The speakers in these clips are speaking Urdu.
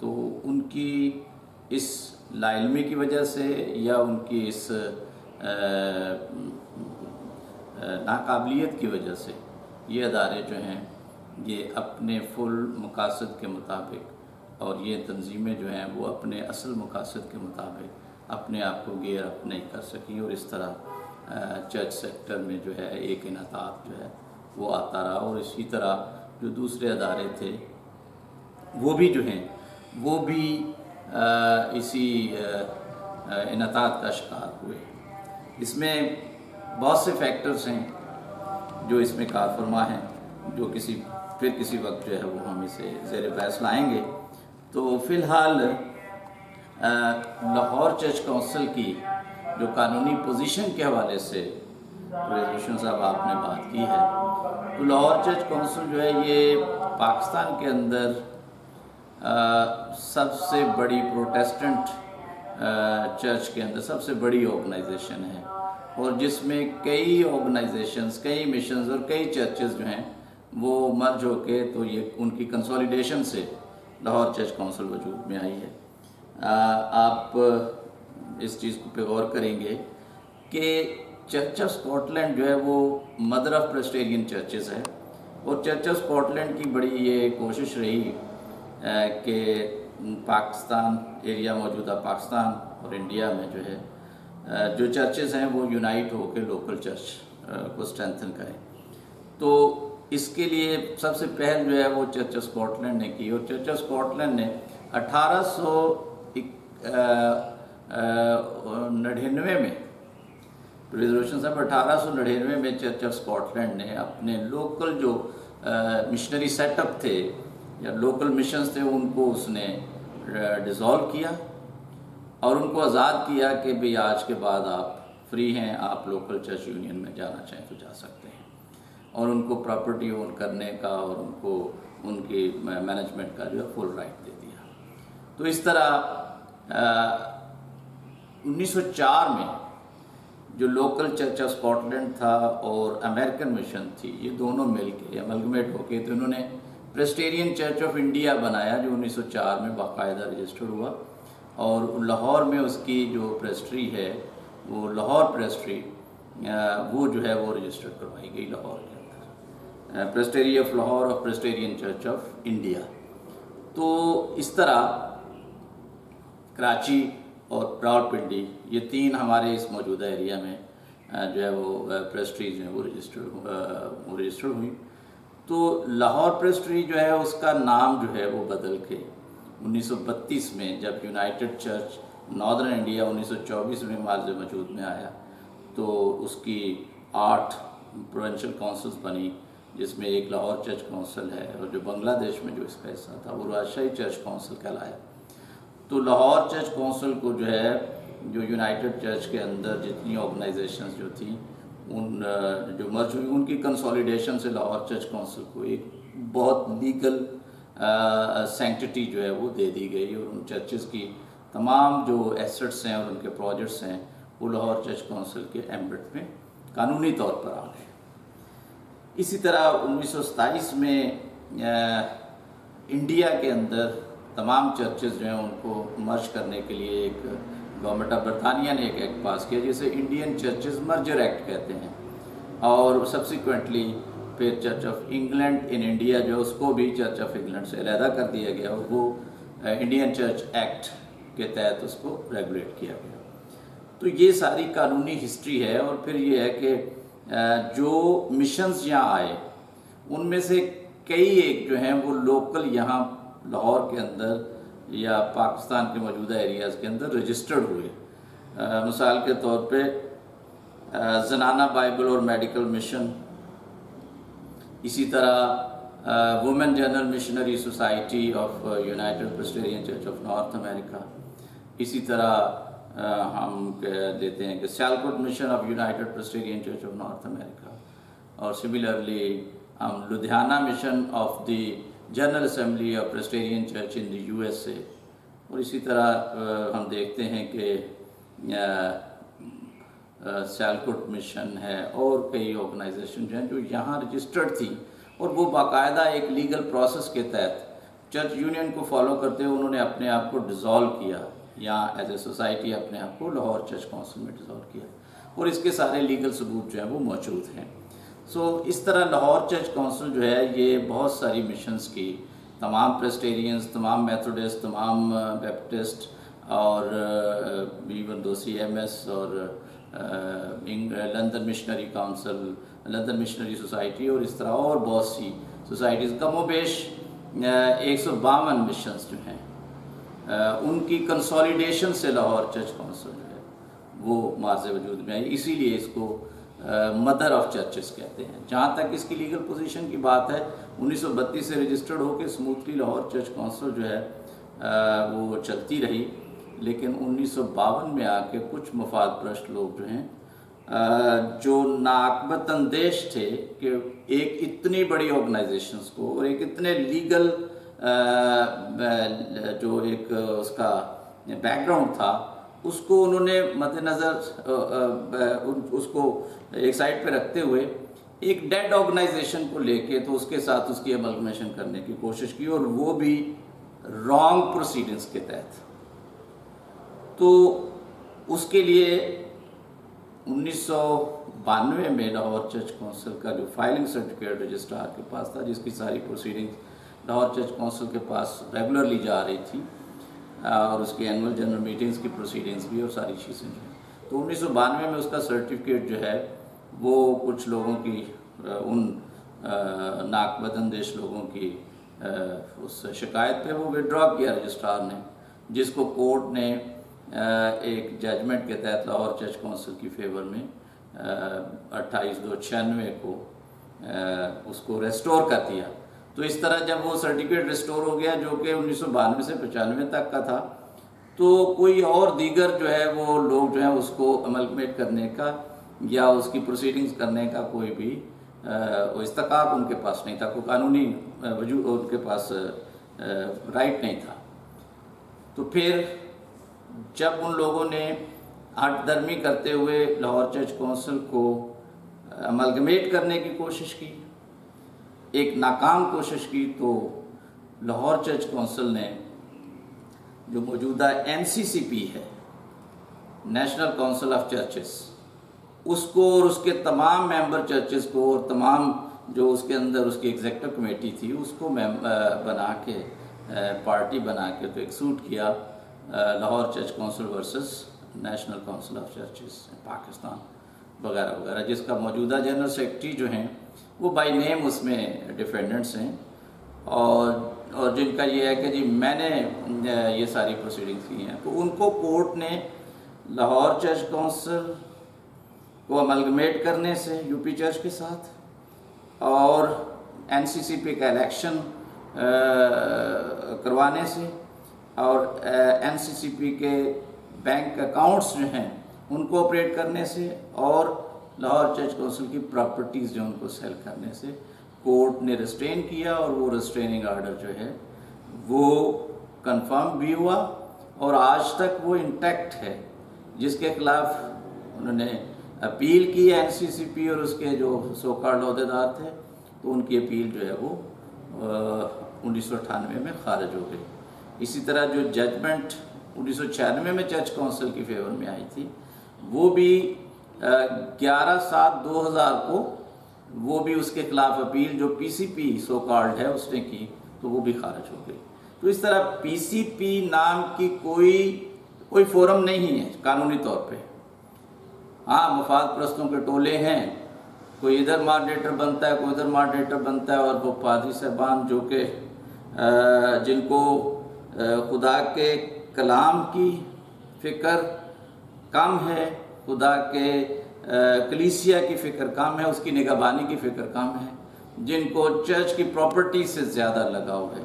تو ان کی اس لا علمی کی وجہ سے یا ان کی اس ناقابلیت کی وجہ سے یہ ادارے جو ہیں یہ اپنے فل مقاصد کے مطابق اور یہ تنظیمیں جو ہیں وہ اپنے اصل مقاصد کے مطابق اپنے آپ کو گیئر اپ نہیں کر سکیں، اور اس طرح چرچ سیکٹر میں جو ہے ایک انعطاف جو ہے وہ آتا رہا، اور اسی طرح جو دوسرے ادارے تھے وہ بھی جو ہیں وہ بھی اسی انعطاف کا شکار ہوئے۔ اس میں بہت سے فیکٹرز ہیں جو اس میں کار فرما ہیں، جو کسی وقت جو ہے وہ ہم اسے زیر بحث لائیں گے۔ تو فی الحال لاہور چرچ کونسل کی جو قانونی پوزیشن کے حوالے سے ریزولوشن صاحب آپ نے بات کی ہے، تو لاہور چرچ کونسل جو ہے یہ پاکستان کے اندر سب سے بڑی پروٹیسٹنٹ چرچ کے اندر سب سے بڑی آرگنائزیشن ہے، اور جس میں کئی آرگنائزیشنز، کئی مشنز اور کئی چرچز جو ہیں وہ مرج ہو کے تو یہ ان کی کنسولیڈیشن سے لاہور چرچ کونسل وجود میں آئی ہے۔ آپ اس چیز پہ غور کریں گے کہ چرچ آف اسکاٹ لینڈ جو ہے وہ مدر آف پریسٹیرین چرچز ہے، اور چرچ آف اسکاٹ لینڈ کی بڑی یہ کوشش رہی کہ پاکستان ایریا، موجودہ پاکستان اور انڈیا میں جو ہے جو چرچز ہیں وہ یونائٹ ہو کے لوکل چرچ کو اسٹرینتھن کریں۔ تو اس کے لیے سب سے پہل جو ہے وہ چرچ آف اسکاٹ لینڈ نے کی، اور چرچ آف اسکاٹ لینڈ نے 1899 میں ریزولوشن صاحب 1899 میں چرچ آف اسکاٹ لینڈ نے اپنے لوکل جو مشنری سیٹ اپ تھے یا لوکل مشنز تھے ان کو اس نے ڈیزالو کیا، اور ان کو آزاد کیا کہ بھئی آج کے بعد آپ فری ہیں، آپ لوکل چرچ یونین میں جانا چاہیں تو جا سکتے ہیں، اور ان کو پراپرٹی اون کرنے کا اور ان کو ان کی مینجمنٹ کا جو ہے فل رائٹ دے دیا۔ تو اس طرح 1904 میں جو local church of Scotland تھا اور امریکن مشن تھی، یہ دونوں مل کے املگمیٹ ہو کے تو انہوں نے پریسٹیرین چرچ آف انڈیا بنایا، جو 1904 میں باقاعدہ رجسٹرڈ ہوا، اور لاہور میں اس کی جو پریسٹری ہے وہ لاہور پریسٹری وہ جو ہے وہ رجسٹر کروائی گئی لاہور کے اندر، پریسٹری آف لاہور اور پریسٹیرین چرچ آف انڈیا۔ تو اس طرح کراچی اور راول پنڈی یہ تین ہمارے اس موجودہ ایریا میں جو ہے وہ پریسٹریز ہیں وہ رجسٹر ہوئی۔ تو لاہور پریسٹری جو ہے اس کا نام جو ہے وہ بدل کے 1932 میں جب یونائٹڈ چرچ ناردرن انڈیا 1924 میں معاذ وجود میں آیا تو اس کی 8 پروونشل کونسلز بنی، جس میں ایک لاہور چرچ کونسل ہے، اور جو بنگلہ دیش میں جو اس کا حصہ تھا وہ راجشاہی چرچ کونسل کہلایا۔ تو لاہور چرچ کونسل کو جو ہے جو یونائٹڈ چرچ کے اندر جتنی آرگنائزیشنز جو تھیں ان جو مرج ہوئی ان کی کنسولیڈیشن سے لاہور چرچ کونسل کو ایک بہت لیگل سینکٹیٹی جو ہے وہ دے دی گئی، اور ان چرچز کی تمام جو ایسٹس ہیں اور ان کے پروجیکٹس ہیں وہ لاہور چرچ کونسل کے ایمبٹ میں قانونی طور پر آ گئے۔ اسی طرح 1927 میں انڈیا کے اندر تمام چرچز جو ہیں ان کو مرج کرنے کے لیے ایک گورنمنٹ آف برطانیہ نے ایک ایکٹ پاس کیا جسے انڈین چرچز مرجر ایکٹ کہتے ہیں، اور سبسیکوینٹلی پھر church of England in India جو اس کو بھی چرچ آف انگلینڈ سے علیحدہ کر دیا گیا، اور وہ انڈین چرچ ایکٹ کے تحت اس کو ریگولیٹ کیا گیا۔ تو یہ ساری قانونی ہسٹری ہے، اور پھر یہ ہے کہ جو مشنز یہاں آئے ان میں سے کئی ایک جو ہیں وہ لوکل یہاں لاہور کے اندر یا پاکستان کے موجودہ ایریاز کے اندر رجسٹرڈ ہوئے۔ مثال کے طور پہ زنانہ بائبل اور میڈیکل مشن، اسی طرح Women General Missionary Society of United Presbyterian Church of North America, اسی طرح ہم کہہ دیتے ہیں کہ Sialkot Mission of United Presbyterian Church of North America, اور سملرلی ہم Ludhiana Mission of the General Assembly of Presbyterian Church in the USA، اور اسی طرح ہم دیکھتے ہیں کہ سیالکوٹ مشن ہے اور کئی آرگنائزیشن جو ہیں جو یہاں رجسٹرڈ تھی، اور وہ باقاعدہ ایک لیگل پروسیس کے تحت چرچ یونین کو فالو کرتے ہوئے انہوں نے اپنے آپ کو ڈیزالو کیا، یا ایز اے سوسائٹی اپنے آپ کو لاہور چرچ کونسل میں ڈیزالو کیا، اور اس کے سارے لیگل ثبوت جو ہیں وہ موجود ہیں۔ اس طرح لاہور چرچ کونسل جو ہے یہ بہت ساری مشنز کی، تمام پریسٹیرینز، تمام میتھوڈسٹ، تمام بیپٹسٹ، اور ایون دوسی ایم ایس، اور London missionary council, London missionary society, اور اس طرح اور بہت سی سوسائٹیز، کم و بیش 152 مشنز جو ہیں ان کی کنسولیڈیشن سے لاہور چرچ کونسل جو ہے وہ مارز وجود میں آئی۔ اسی لیے اس کو مدر آف چرچز کہتے ہیں۔ جہاں تک اس کی لیگل پوزیشن کی بات ہے، 1932 سے رجسٹرڈ ہو کے اسموتھلی لاہور چرچ کونسل جو ہے وہ چلتی رہی، لیکن 1952 میں آ کے کچھ مفاد پرست لوگ جو ہیں جو ناقابل اندیش تھے کہ ایک اتنی بڑی آرگنائزیشنز کو اور ایک اتنے لیگل جو ایک اس کا بیک گراؤنڈ تھا اس کو انہوں نے مد نظر اس کو ایک سائڈ پہ رکھتے ہوئے ایک ڈیڈ آرگنائزیشن کو لے کے تو اس کے ساتھ اس کی املگمیشن کرنے کی کوشش کی، اور وہ بھی رانگ پروسیڈنگز کے تحت۔ تو اس کے لیے 1992 میں لاہور چرچ کونسل کا جو فائلنگ سرٹیفکیٹ رجسٹرار کے پاس تھا، جس کی ساری پروسیڈنگز لاہور چرچ کونسل کے پاس ریگولرلی جا رہی تھی، اور اس کی اینول جنرل میٹنگز کی پروسیڈنگز بھی اور ساری چیزیں جو ہیں، تو 1992 میں اس کا سرٹیفکیٹ جو ہے وہ کچھ لوگوں کی ان ناقابل اندیش لوگوں کی اس شکایت پہ وہ ودرا کیا رجسٹرار نے، جس کو کورٹ نے ایک ججمنٹ کے تحت لاہور چرچ کونسل کی فیور میں 28/2/96 کو اس کو ریسٹور کر دیا۔ تو اس طرح جب وہ سرٹیفکیٹ ریسٹور ہو گیا، جو کہ 1992 سے 95 تک کا تھا، تو کوئی اور دیگر جو ہے وہ لوگ جو ہیں اس کو املگمیٹ کرنے کا یا اس کی پروسیڈنگز کرنے کا کوئی بھی استحقاق ان کے پاس نہیں تھا، کوئی قانونی وجود ان کے پاس رائٹ نہیں تھا۔ تو پھر جب ان لوگوں نے ہٹ درمی کرتے ہوئے لاہور چرچ کونسل کو املگمیٹ کرنے کی کوشش کی، ایک ناکام کوشش کی، تو لاہور چرچ کونسل نے جو موجودہ NCCP ہے، نیشنل کونسل آف چرچز، اس کو اور اس کے تمام ممبر چرچز کو اور تمام جو اس کے اندر اس کی ایگزیکٹو کمیٹی تھی اس کو بنا کے پارٹی بنا کے تو ایک سوٹ کیا Lahore church council versus national council of churches Pakistan وغیرہ وغیرہ، جس کا موجودہ جنرل سیکرٹری جو ہیں وہ بائی نیم اس میں ڈیفینڈنٹس ہیں، اور جن کا یہ ہے کہ جی میں نے یہ ساری پروسیڈنگز کی ہیں۔ تو ان کو کورٹ نے لاہور چرچ کونسل کو املگمیٹ کرنے سے یو پی چرچ کے ساتھ، اور NCCP کا الیکشن کروانے سے، اور NCCP کے بینک اکاؤنٹس جو ہیں ان کو آپریٹ کرنے سے، اور لاہور چرچ کونسل کی پراپرٹیز جو ان کو سیل کرنے سے کورٹ نے ریسٹرین کیا، اور وہ ریسٹریننگ آرڈر جو ہے وہ کنفرم بھی ہوا، اور آج تک وہ انٹیکٹ ہے۔ جس کے خلاف انہوں نے اپیل کی NCCP اور اس کے جو سو کالڈ عہدیدار تھے، تو ان کی اپیل جو ہے وہ 1998 میں خارج ہو گئی۔ اسی طرح جو ججمنٹ 1996 میں چرچ کونسل کی فیور میں آئی تھی، وہ بھی 11/7/2000 کو وہ بھی اس کے خلاف اپیل جو PCP سو کالڈ ہے اس نے کی، تو وہ بھی خارج ہو گئی۔ تو اس طرح PCP نام کی کوئی فورم نہیں ہے قانونی طور پہ۔ ہاں، مفاد پرستوں کے ٹولے ہیں، کوئی ادھر ماڈریٹر بنتا ہے، کوئی ادھر ماڈریٹر بنتا ہے، اور وہ پادری صاحبان جو کہ جن کو خدا کے کلام کی فکر کم ہے، خدا کے کلیسیا کی فکر کم ہے، اس کی نگہبانی کی فکر کم ہے، جن کو چرچ کی پراپرٹی سے زیادہ لگاؤ ہے،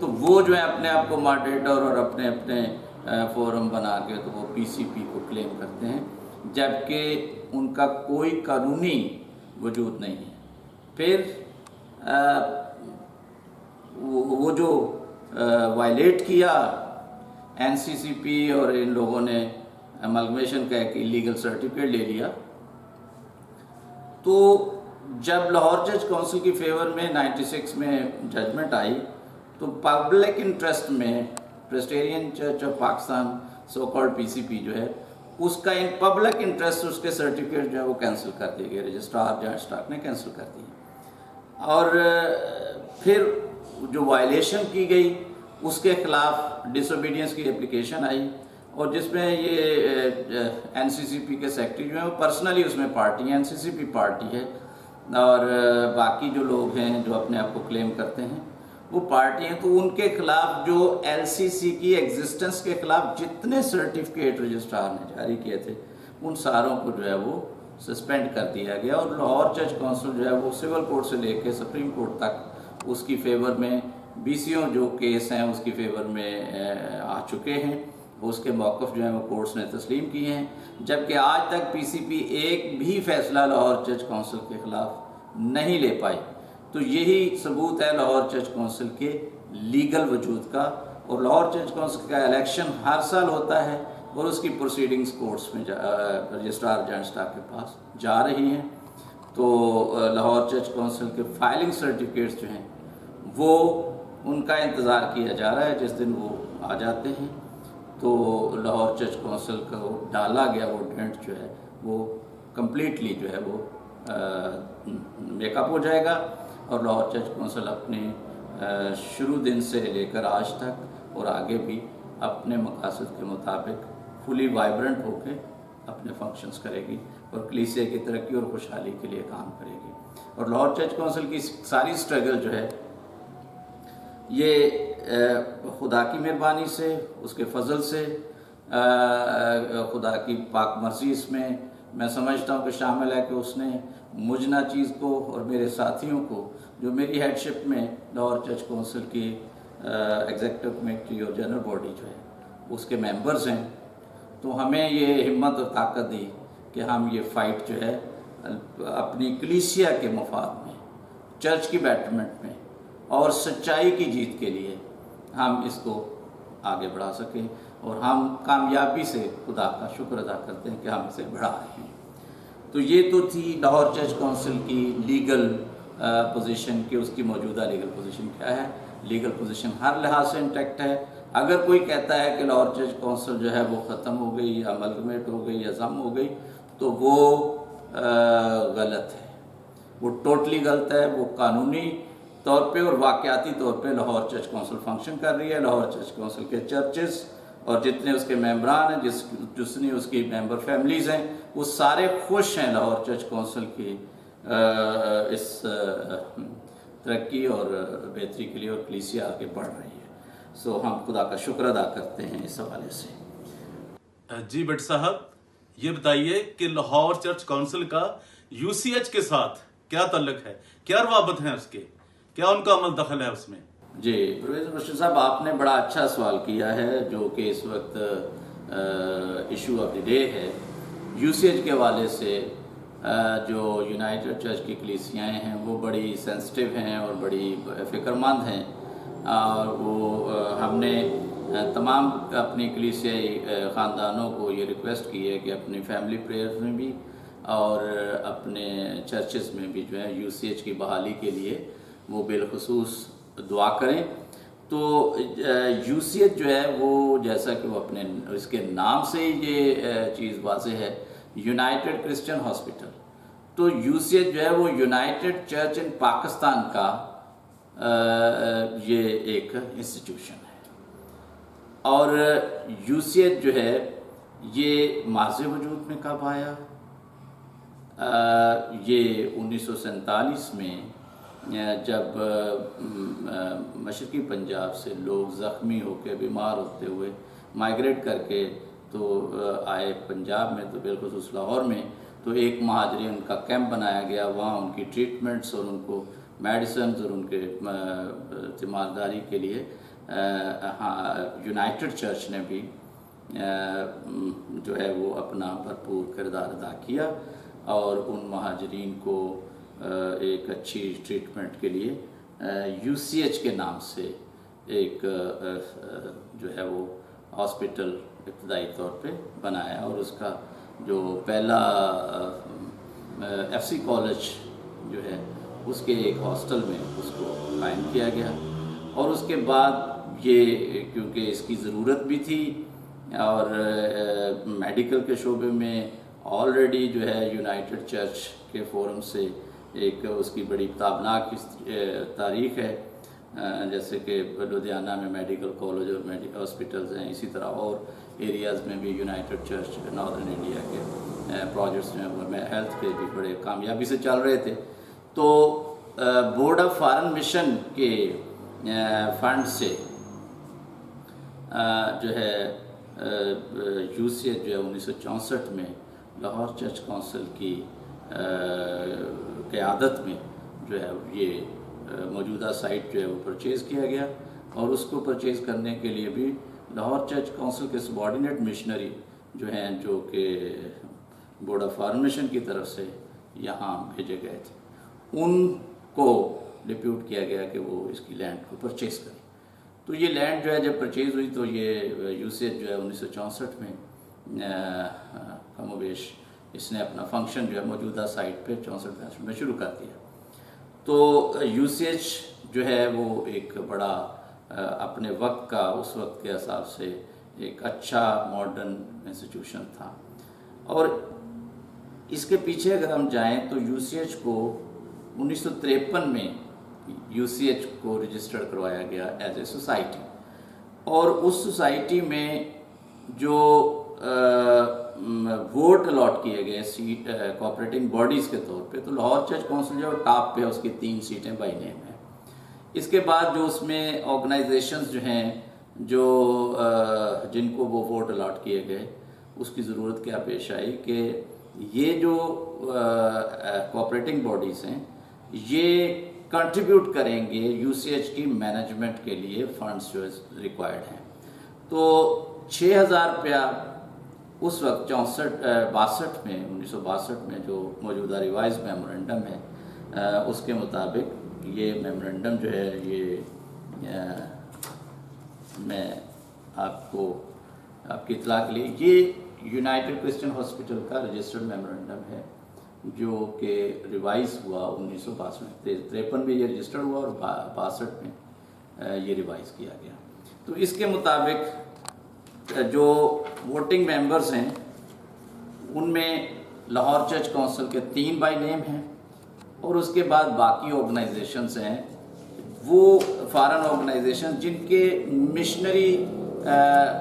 تو وہ جو ہے اپنے آپ کو ماڈریٹر اور اپنے فورم بنا کے تو وہ PCP کو کلیم کرتے ہیں، جبکہ ان کا کوئی قانونی وجود نہیں ہے۔ پھر وہ جو وائلیٹ کیا NCCP اور ان لوگوں نے املگمیشن کا ایک ایلیگل سرٹیفکیٹ لے لیا، تو جب لاہور چرچ کونسل کی فیور میں 96 میں ججمنٹ آئی، تو پبلک انٹرسٹ میں Presbyterian Church of Pakistan so called PCP جو ہے اس کا پبلک انٹرسٹ اس کے سرٹیفکیٹ جو ہے وہ کینسل کر دیے گئے، رجسٹرار جوائنٹ اسٹاک نے کینسل کر دی. اور پھر جو وائلیشن کی گئی اس کے خلاف ڈس اوبیڈینس کی اپلیکیشن آئی، اور جس میں یہ NCCP کے سیکرٹری جو ہیں وہ پرسنلی اس میں پارٹی ہیں، NCCP پارٹی ہے، اور باقی جو لوگ ہیں جو اپنے آپ کو کلیم کرتے ہیں وہ پارٹی ہیں. تو ان کے خلاف جو LCC کی ایگزسٹنس کے خلاف جتنے سرٹیفکیٹ رجسٹرار نے جاری کیے تھے ان ساروں کو جو ہے وہ سسپینڈ کر دیا گیا، اور لاہور چرچ کونسل جو ہے وہ سول کورٹ سے لے کے سپریم کورٹ تک اس کی فیور میں BCO جو کیس ہیں اس کی فیور میں آ چکے ہیں. اس کے موقف جو ہیں وہ کورٹس نے تسلیم کیے ہیں، جبکہ آج تک PCP ایک بھی فیصلہ لاہور چرچ کونسل کے خلاف نہیں لے پائی. تو یہی ثبوت ہے لاہور چرچ کونسل کے لیگل وجود کا. اور لاہور چرچ کونسل کا الیکشن ہر سال ہوتا ہے اور اس کی پروسیڈنگز کورٹس میں رجسٹرار جوائنٹ اسٹاک کے پاس جا رہی ہیں. تو لاہور چرچ کونسل کے فائلنگ سرٹیفکیٹس جو ہیں وہ ان کا انتظار کیا جا رہا ہے. جس دن وہ آ جاتے ہیں تو لاہور چرچ کونسل کو ڈالا گیا وہ ڈینٹ جو ہے وہ کمپلیٹلی جو ہے وہ میک اپ ہو جائے گا، اور لاہور چرچ کونسل اپنے شروع دن سے لے کر آج تک اور آگے بھی اپنے مقاصد کے مطابق فلی وائبرنٹ ہو کے اپنے فنکشنز کرے گی اور کلیسیا کی ترقی اور خوشحالی کے لیے کام کرے گی. اور لاہور چرچ کونسل کی ساری سٹرگل جو ہے یہ خدا کی مہربانی سے، اس کے فضل سے، خدا کی پاک مرضی اس میں سمجھتا ہوں کہ شامل ہے کہ اس نے مجھ ناچیز کو اور میرے ساتھیوں کو جو میری ہیڈشپ میں لاہور چرچ کونسل کی ایگزیکٹو کمیٹی اور جنرل باڈی جو ہے اس کے ممبرز ہیں، تو ہمیں یہ ہمت اور طاقت دی کہ ہم یہ فائٹ جو ہے اپنی کلیسیا کے مفاد میں، چرچ کی بیٹرمنٹ میں اور سچائی کی جیت کے لیے ہم اس کو آگے بڑھا سکیں. اور ہم کامیابی سے خدا کا شکر ادا کرتے ہیں کہ ہم اسے بڑھا رہے ہیں. تو یہ تو تھی لاہور چرچ کونسل کی لیگل پوزیشن کہ اس کی موجودہ لیگل پوزیشن کیا ہے. لیگل پوزیشن ہر لحاظ سے انٹیکٹ ہے. اگر کوئی کہتا ہے کہ لاہور چرچ کونسل جو ہے وہ ختم ہو گئی یا املگمیٹ ہو گئی یا ضم ہو گئی تو وہ غلط ہے، وہ ٹوٹلی غلط ہے. وہ قانونی طور پہ اور واقعاتی طور پہ لاہور چرچ کونسل فنکشن کر رہی ہے. لاہور چرچ کونسل کے چرچز اور جتنے اس کے ممبران ہیں، جتنی اس کی ممبر فیملیز ہیں، وہ سارے خوش ہیں لاہور چرچ کونسل کی اس ترقی اور بہتری کے لیے، اور کلیسیا آگے بڑھ رہی ہے. سو ہم خدا کا شکر ادا کرتے ہیں اس حوالے سے. جی بٹ صاحب یہ بتائیے کہ لاہور چرچ کونسل کا UCH کے ساتھ کیا تعلق ہے، کیا روابط ہیں اس کے، کیا ان کا عمل دخل ہے اس میں؟ جی پروفیسر رشید صاحب، آپ نے بڑا اچھا سوال کیا ہے جو کہ اس وقت ایشو آف دی ڈے ہے. UCH کے حوالے سے جو یونائٹڈ چرچ کی کلیسیائیں ہیں وہ بڑی سینسٹیو ہیں اور بڑی فکر مند ہیں، اور وہ ہم نے تمام اپنی کلیسیائی خاندانوں کو یہ ریکویسٹ کی ہے کہ اپنی فیملی پریئرز میں بھی اور اپنے چرچز میں بھی جو ہے UCH کی بحالی کے لیے وہ بالخصوص دعا کریں. تو UCH جو ہے وہ جیسا کہ وہ اپنے اس کے نام سے ہی یہ چیز واضح ہے، یونائٹڈ کرسچن ہاسپٹل. تو UCH جو ہے وہ یونائٹڈ چرچ ان پاکستان کا یہ ایک انسٹیٹیوشن ہے. اور UCH جو ہے یہ ماضی وجود میں کب آیا؟ یہ 1947 میں جب مشرقی پنجاب سے لوگ زخمی ہو کے بیمار ہوتے ہوئے مائیگریٹ کر کے تو آئے پنجاب میں، تو بالخصوص لاہور میں، تو ایک مہاجرین کا کیمپ بنایا گیا. وہاں ان کی ٹریٹمنٹس اور ان کو میڈیسنز اور ان کے تیمارداری کے لیے یونائٹڈ چرچ نے بھی جو ہے وہ اپنا بھرپور کردار ادا کیا، اور ان مہاجرین کو ایک اچھی ٹریٹمنٹ کے لیے UCH کے نام سے ایک جو ہے وہ ہاسپٹل ابتدائی طور پہ بنایا، اور اس کا جو پہلا FC کالج جو ہے اس کے ایک ہاسٹل میں اس کو قائم کیا گیا. اور اس کے بعد یہ کیونکہ اس کی ضرورت بھی تھی اور میڈیکل کے شعبے میں آلریڈی جو ہے یونائٹڈ چرچ کے فورم سے ایک اس کی بڑی تابناک تاریخ ہے، جیسے کہ لدھیانہ میں میڈیکل کالج اور میڈیکل ہاسپٹلز ہیں، اسی طرح اور ایریاز میں بھی یونائٹڈ چرچ ناردرن انڈیا کے پروجیکٹس میں ہیلتھ کے بھی بڑے کامیابی سے چل رہے تھے۔ تو بورڈ آف فارن مشن کے فنڈ سے جو ہے یو سی ایچ جو ہے 1964 میں لاہور چرچ کونسل کی قیادت میں جو ہے یہ موجودہ سائٹ جو ہے وہ پرچیز کیا گیا، اور اس کو پرچیز کرنے کے لیے بھی لاہور چرچ کونسل کے سبارڈینیٹ مشنری جو ہیں، جو کہ بورڈ آف فارن مشن کی طرف سے یہاں بھیجے گئے تھے، ان کو ڈپیوٹ کیا گیا کہ وہ اس کی لینڈ کو پرچیز کریں۔ تو یہ لینڈ جو ہے جب پرچیز ہوئی تو یہ یو سی ایچ جو ہے 1964 میں کم و بیش اس نے اپنا فنکشن جو ہے موجودہ سائٹ پہ 64 میں شروع کر دیا۔ تو یو سی ایچ جو ہے وہ ایک بڑا اپنے وقت کا، اس وقت کے حساب سے ایک اچھا ماڈرن انسٹیٹیوشن تھا، اور اس کے پیچھے اگر ہم جائیں تو یو سی ایچ کو 1953 میں یو سی ایچ کو رجسٹر کروایا گیا ایز اے سوسائٹی، اور اس سوسائٹی میں جو ووٹ الاٹ کیے گئے سیٹ کوآپریٹنگ باڈیز کے طور پہ، تو لاہور چرچ کونسل جو ٹاپ پہ اس کی 3 سیٹیں بائی نیم ہیں۔ اس کے بعد جو اس میں آرگنائزیشنز جو ہیں جو جن کو وہ ووٹ الاٹ کیے گئے، اس کی ضرورت کیا پیش آئی کہ یہ جو کوآپریٹنگ باڈیز ہیں یہ کنٹریبیوٹ کریں گے یو سی ایچ کی مینجمنٹ کے لیے فنڈز جو ریکوائرڈ ہیں۔ تو 6000 روپیہ اس وقت 62 میں 1962 میں جو موجودہ ریوائز میمورنڈم ہے اس کے مطابق یہ میمورنڈم جو ہے یہ میں آپ کی اطلاع کے لیے یہ یونائٹڈ کرسچن ہاسپٹل کا رجسٹرڈ میمورنڈم ہے، جو کہ ریوائز ہوا 1962 53 میں یہ رجسٹر ہوا اور 62 میں یہ ریوائز کیا گیا۔ تو اس کے مطابق جو ووٹنگ ممبرز ہیں ان میں لاہور چرچ کونسل کے 3 بائی نیم ہیں، اور اس کے بعد باقی آرگنائزیشنز ہیں، وہ فارن آرگنائزیشن جن کے مشنری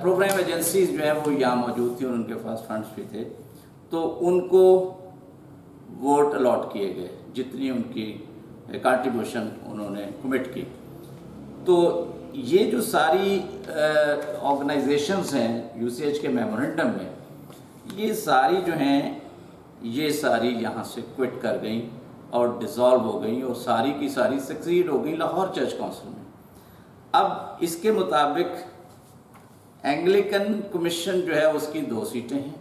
پروگرام ایجنسیز جو ہیں وہ یہاں موجود تھیں اور ان کے پاس فنڈز بھی تھے، تو ان کو ووٹ الاٹ کیے گئے جتنی ان کی کنٹریبیوشن انہوں نے کمٹ کی۔ تو یہ جو ساری آرگنائزیشنز ہیں یو سی ایچ کے میمورنڈم میں، یہ ساری جو ہیں یہ ساری یہاں سے کوئٹ کر گئیں اور ڈیزالو ہو گئیں، اور ساری کی ساری سکسیڈ ہو گئیں لاہور چرچ کونسل میں۔ اب اس کے مطابق اینگلیکن کمیشن جو ہے اس کی 2 سیٹیں ہیں،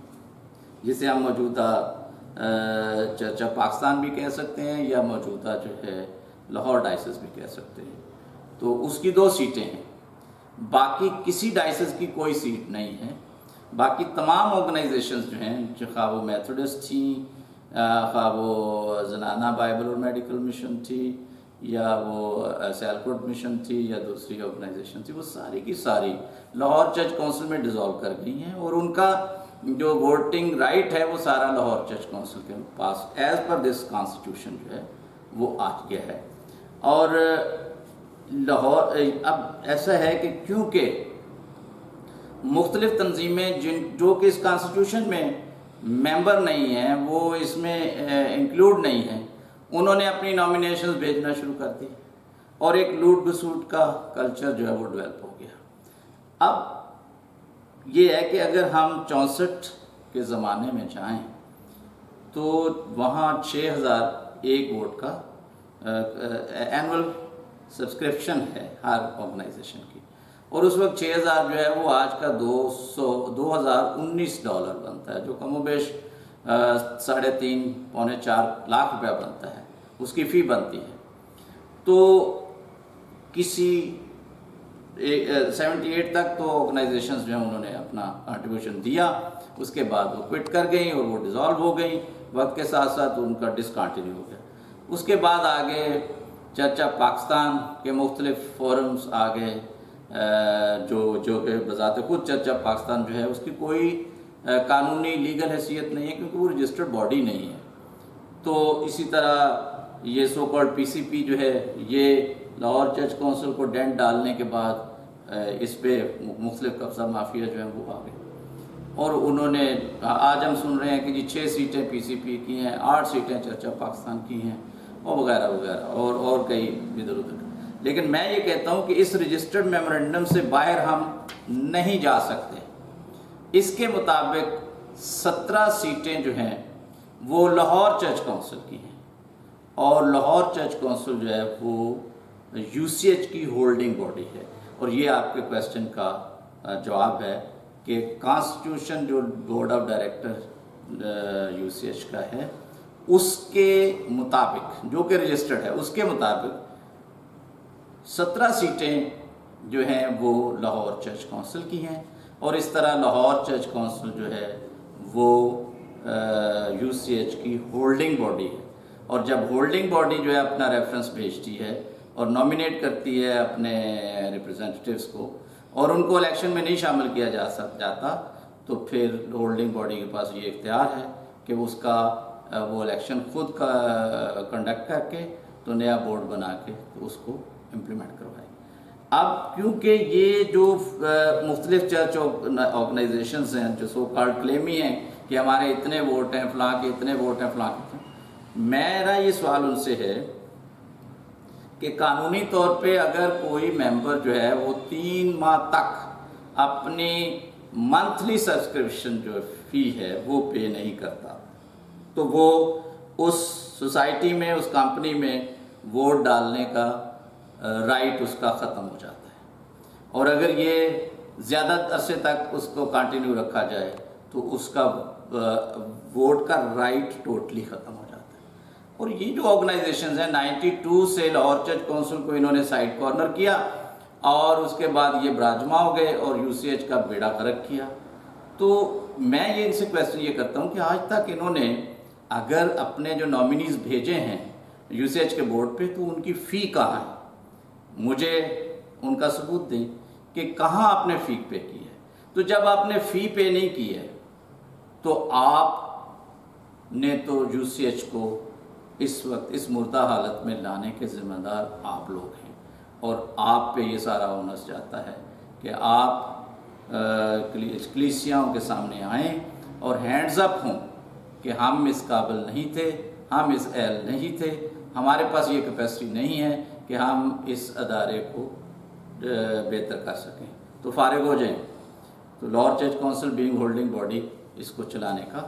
جسے ہم موجودہ چرچ آف پاکستان بھی کہہ سکتے ہیں یا موجودہ جو ہے لاہور ڈائسس بھی کہہ سکتے ہیں۔ تو اس کی 2 سیٹیں ہیں، باقی کسی ڈائسس کی کوئی سیٹ نہیں ہے۔ باقی تمام آرگنائزیشنز جو ہیں، خواہ وہ میتھوڈسٹ تھیں، خواہ وہ زنانہ بائبل اور میڈیکل مشن تھی، یا وہ سیلکوٹ مشن تھی، یا دوسری آرگنائزیشن تھی، وہ ساری کی ساری لاہور چرچ کونسل میں ڈیزالو کر گئی ہیں، اور ان کا جو ووٹنگ رائٹ ہے وہ سارا لاہور چرچ کونسل کے پاس ایز پر دس کانسٹیٹیوشن جو ہے وہ آ گیا ہے۔ اور لاہور اب ایسا ہے کہ کیونکہ مختلف تنظیمیں جو کہ اس کانسٹیٹیوشن میں ممبر نہیں ہیں، وہ اس میں انکلوڈ نہیں ہیں، انہوں نے اپنی نامینیشنز بھیجنا شروع کر دی، اور ایک لوٹ گسوٹ کا کلچر جو ہے وہ ڈیولپ ہو گیا۔ اب یہ ہے کہ اگر ہم 64 کے زمانے میں جائیں تو وہاں 6001 ووٹ کا اینول سبسکرپشن ہے ہر آرگنائزیشن کی، اور اس وقت 6000 جو ہے وہ آج کا $2019 بنتا ہے، جو کم و بیش 3.5 پونے 4 لاکھ روپیہ بنتا ہے، اس کی فی بنتی ہے۔ تو کسی 78 تک تو آرگنائزیشنز جو ہیں انہوں نے اپنا کنٹریبیوشن دیا، اس کے بعد وہ کوئٹ کر گئیں اور وہ ڈیزالو ہو گئیں، وقت کے ساتھ ساتھ ان کا ڈسکنٹینیو ہو گیا۔ اس کے بعد آگے چرچ آف پاکستان کے مختلف فورمز آ گئے جو کہ بذات خود چرچ آف پاکستان جو ہے اس کی کوئی قانونی لیگل حیثیت نہیں ہے کیونکہ وہ رجسٹرڈ باڈی نہیں ہے. تو اسی طرح یہ سو کالڈ پی سی پی جو ہے یہ لاہور چرچ کونسل کو ڈینٹ ڈالنے کے بعد اس پہ مختلف قبضہ مافیا جو ہیں وہ آ گئے اور انہوں نے آج ہم سن رہے ہیں کہ جی 6 سیٹیں پی سی پی کی ہیں, 8 سیٹیں چرچ آف پاکستان کی ہیں اور وغیرہ وغیرہ اور کئی ادھر ادھر. لیکن میں یہ کہتا ہوں کہ اس رجسٹرڈ میمورنڈم سے باہر ہم نہیں جا سکتے. اس کے مطابق 17 سیٹیں جو ہیں وہ لاہور چرچ کونسل کی ہیں اور لاہور چرچ کونسل جو ہے وہ یو سی ایچ کی ہولڈنگ باڈی ہے. اور یہ آپ کے کویسچن کا جواب ہے کہ کانسٹیٹیوشن جو board of director U C H کا ہے اس کے مطابق جو کہ رجسٹرڈ ہے اس کے مطابق 17 سیٹیں جو ہیں وہ لاہور چرچ کونسل کی ہیں اور اس طرح لاہور چرچ کونسل جو ہے وہ یو سی ایچ کی ہولڈنگ باڈی ہے. اور جب ہولڈنگ باڈی جو ہے اپنا ریفرنس بھیجتی ہے اور نامینیٹ کرتی ہے اپنے ریپرزینٹیٹیوز کو اور ان کو الیکشن میں نہیں شامل کیا جاتا تو پھر ہولڈنگ باڈی کے پاس یہ اختیار ہے کہ اس کا وہ الیکشن خود کا کنڈکٹ کر کے تو نیا بورڈ بنا کے تو اس کو امپلیمنٹ کروائے. اب کیونکہ یہ جو مختلف چرچ آرگنائزیشنز ہیں جو سو کالڈ کلیمی ہیں کہ ہمارے اتنے ووٹ ہیں فلاں کے اتنے ووٹ ہیں فلاں کے, میرا یہ سوال ان سے ہے کہ قانونی طور پہ اگر کوئی ممبر جو ہے وہ 3 ماہ تک اپنی منتھلی سبسکرپشن جو فی ہے وہ پے نہیں کرتا تو وہ اس سوسائٹی میں اس کمپنی میں ووٹ ڈالنے کا رائٹ اس کا ختم ہو جاتا ہے. اور اگر یہ زیادہ عرصے تک اس کو کنٹینیو رکھا جائے تو اس کا ووٹ کا رائٹ ٹوٹلی ختم ہو جاتا ہے. اور یہ جو آرگنائزیشنز ہیں 92 سے لاہور چرچ کونسل کو انہوں نے سائڈ کارنر کیا اور اس کے بعد یہ براجما ہو گئے اور یو سی ایچ کا بیڑا غرق کیا. تو میں یہ ان سے کویسچن یہ کرتا ہوں کہ آج تک انہوں نے اگر اپنے جو نامینیز بھیجے ہیں یو سی ایچ کے بورڈ پہ تو ان کی فی کہاں ہے؟ مجھے ان کا ثبوت دیں کہ کہاں آپ نے فی پے کی ہے. تو جب آپ نے فی پے نہیں کی ہے تو آپ نے تو یو سی ایچ کو اس وقت اس مردہ حالت میں لانے کے ذمہ دار آپ لوگ ہیں اور آپ پہ یہ سارا اونس جاتا ہے کہ آپ کلیسیاؤں کے سامنے آئیں اور ہینڈز اپ ہوں کہ ہم اس قابل نہیں تھے, ہم اس اہل نہیں تھے, ہمارے پاس یہ کیپیسٹی نہیں ہے کہ ہم اس ادارے کو بہتر کر سکیں. تو فارغ ہو جائیں. تو Lahore church Council being holding body اس کو چلانے کا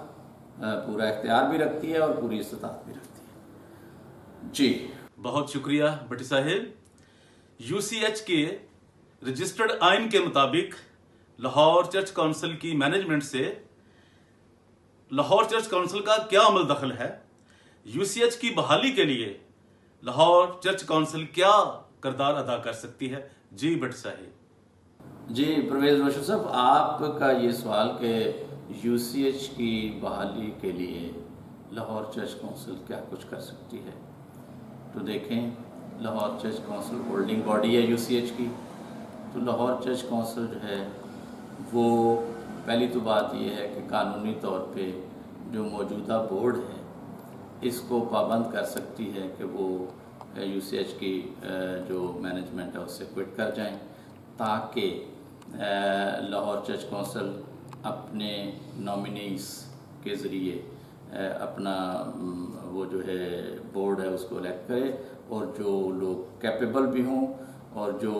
پورا اختیار بھی رکھتی ہے اور پوری استطاعت بھی رکھتی ہے. جی بہت شکریہ بٹی صاحب. یو سی ایچ کے رجسٹرڈ آئین کے مطابق لاہور چرچ کونسل کی مینجمنٹ سے لاہور چرچ کونسل کا کیا عمل دخل ہے؟ یو سی ایچ کی بحالی کے لیے لاہور چرچ کونسل کیا کردار ادا کر سکتی ہے؟ جی بٹ صاحب. جی پرویز روشن صاحب, آپ کا یہ سوال کہ یو سی ایچ کی بحالی کے لیے لاہور چرچ کونسل کیا کچھ کر سکتی ہے, تو دیکھیں Lahore church council holding body ہے یو سی ایچ کی. تو لاہور چرچ کونسل جو ہے وہ پہلی تو بات یہ ہے کہ قانونی طور پہ جو موجودہ بورڈ ہے اس کو پابند کر سکتی ہے کہ وہ یو سی ایچ کی جو مینجمنٹ ہے اس سے کوئٹ کر جائیں تاکہ لاہور چرچ کونسل اپنے نامینیز کے ذریعے اپنا وہ جو ہے بورڈ ہے اس کو الیکٹ کرے اور جو لوگ کیپیبل بھی ہوں اور جو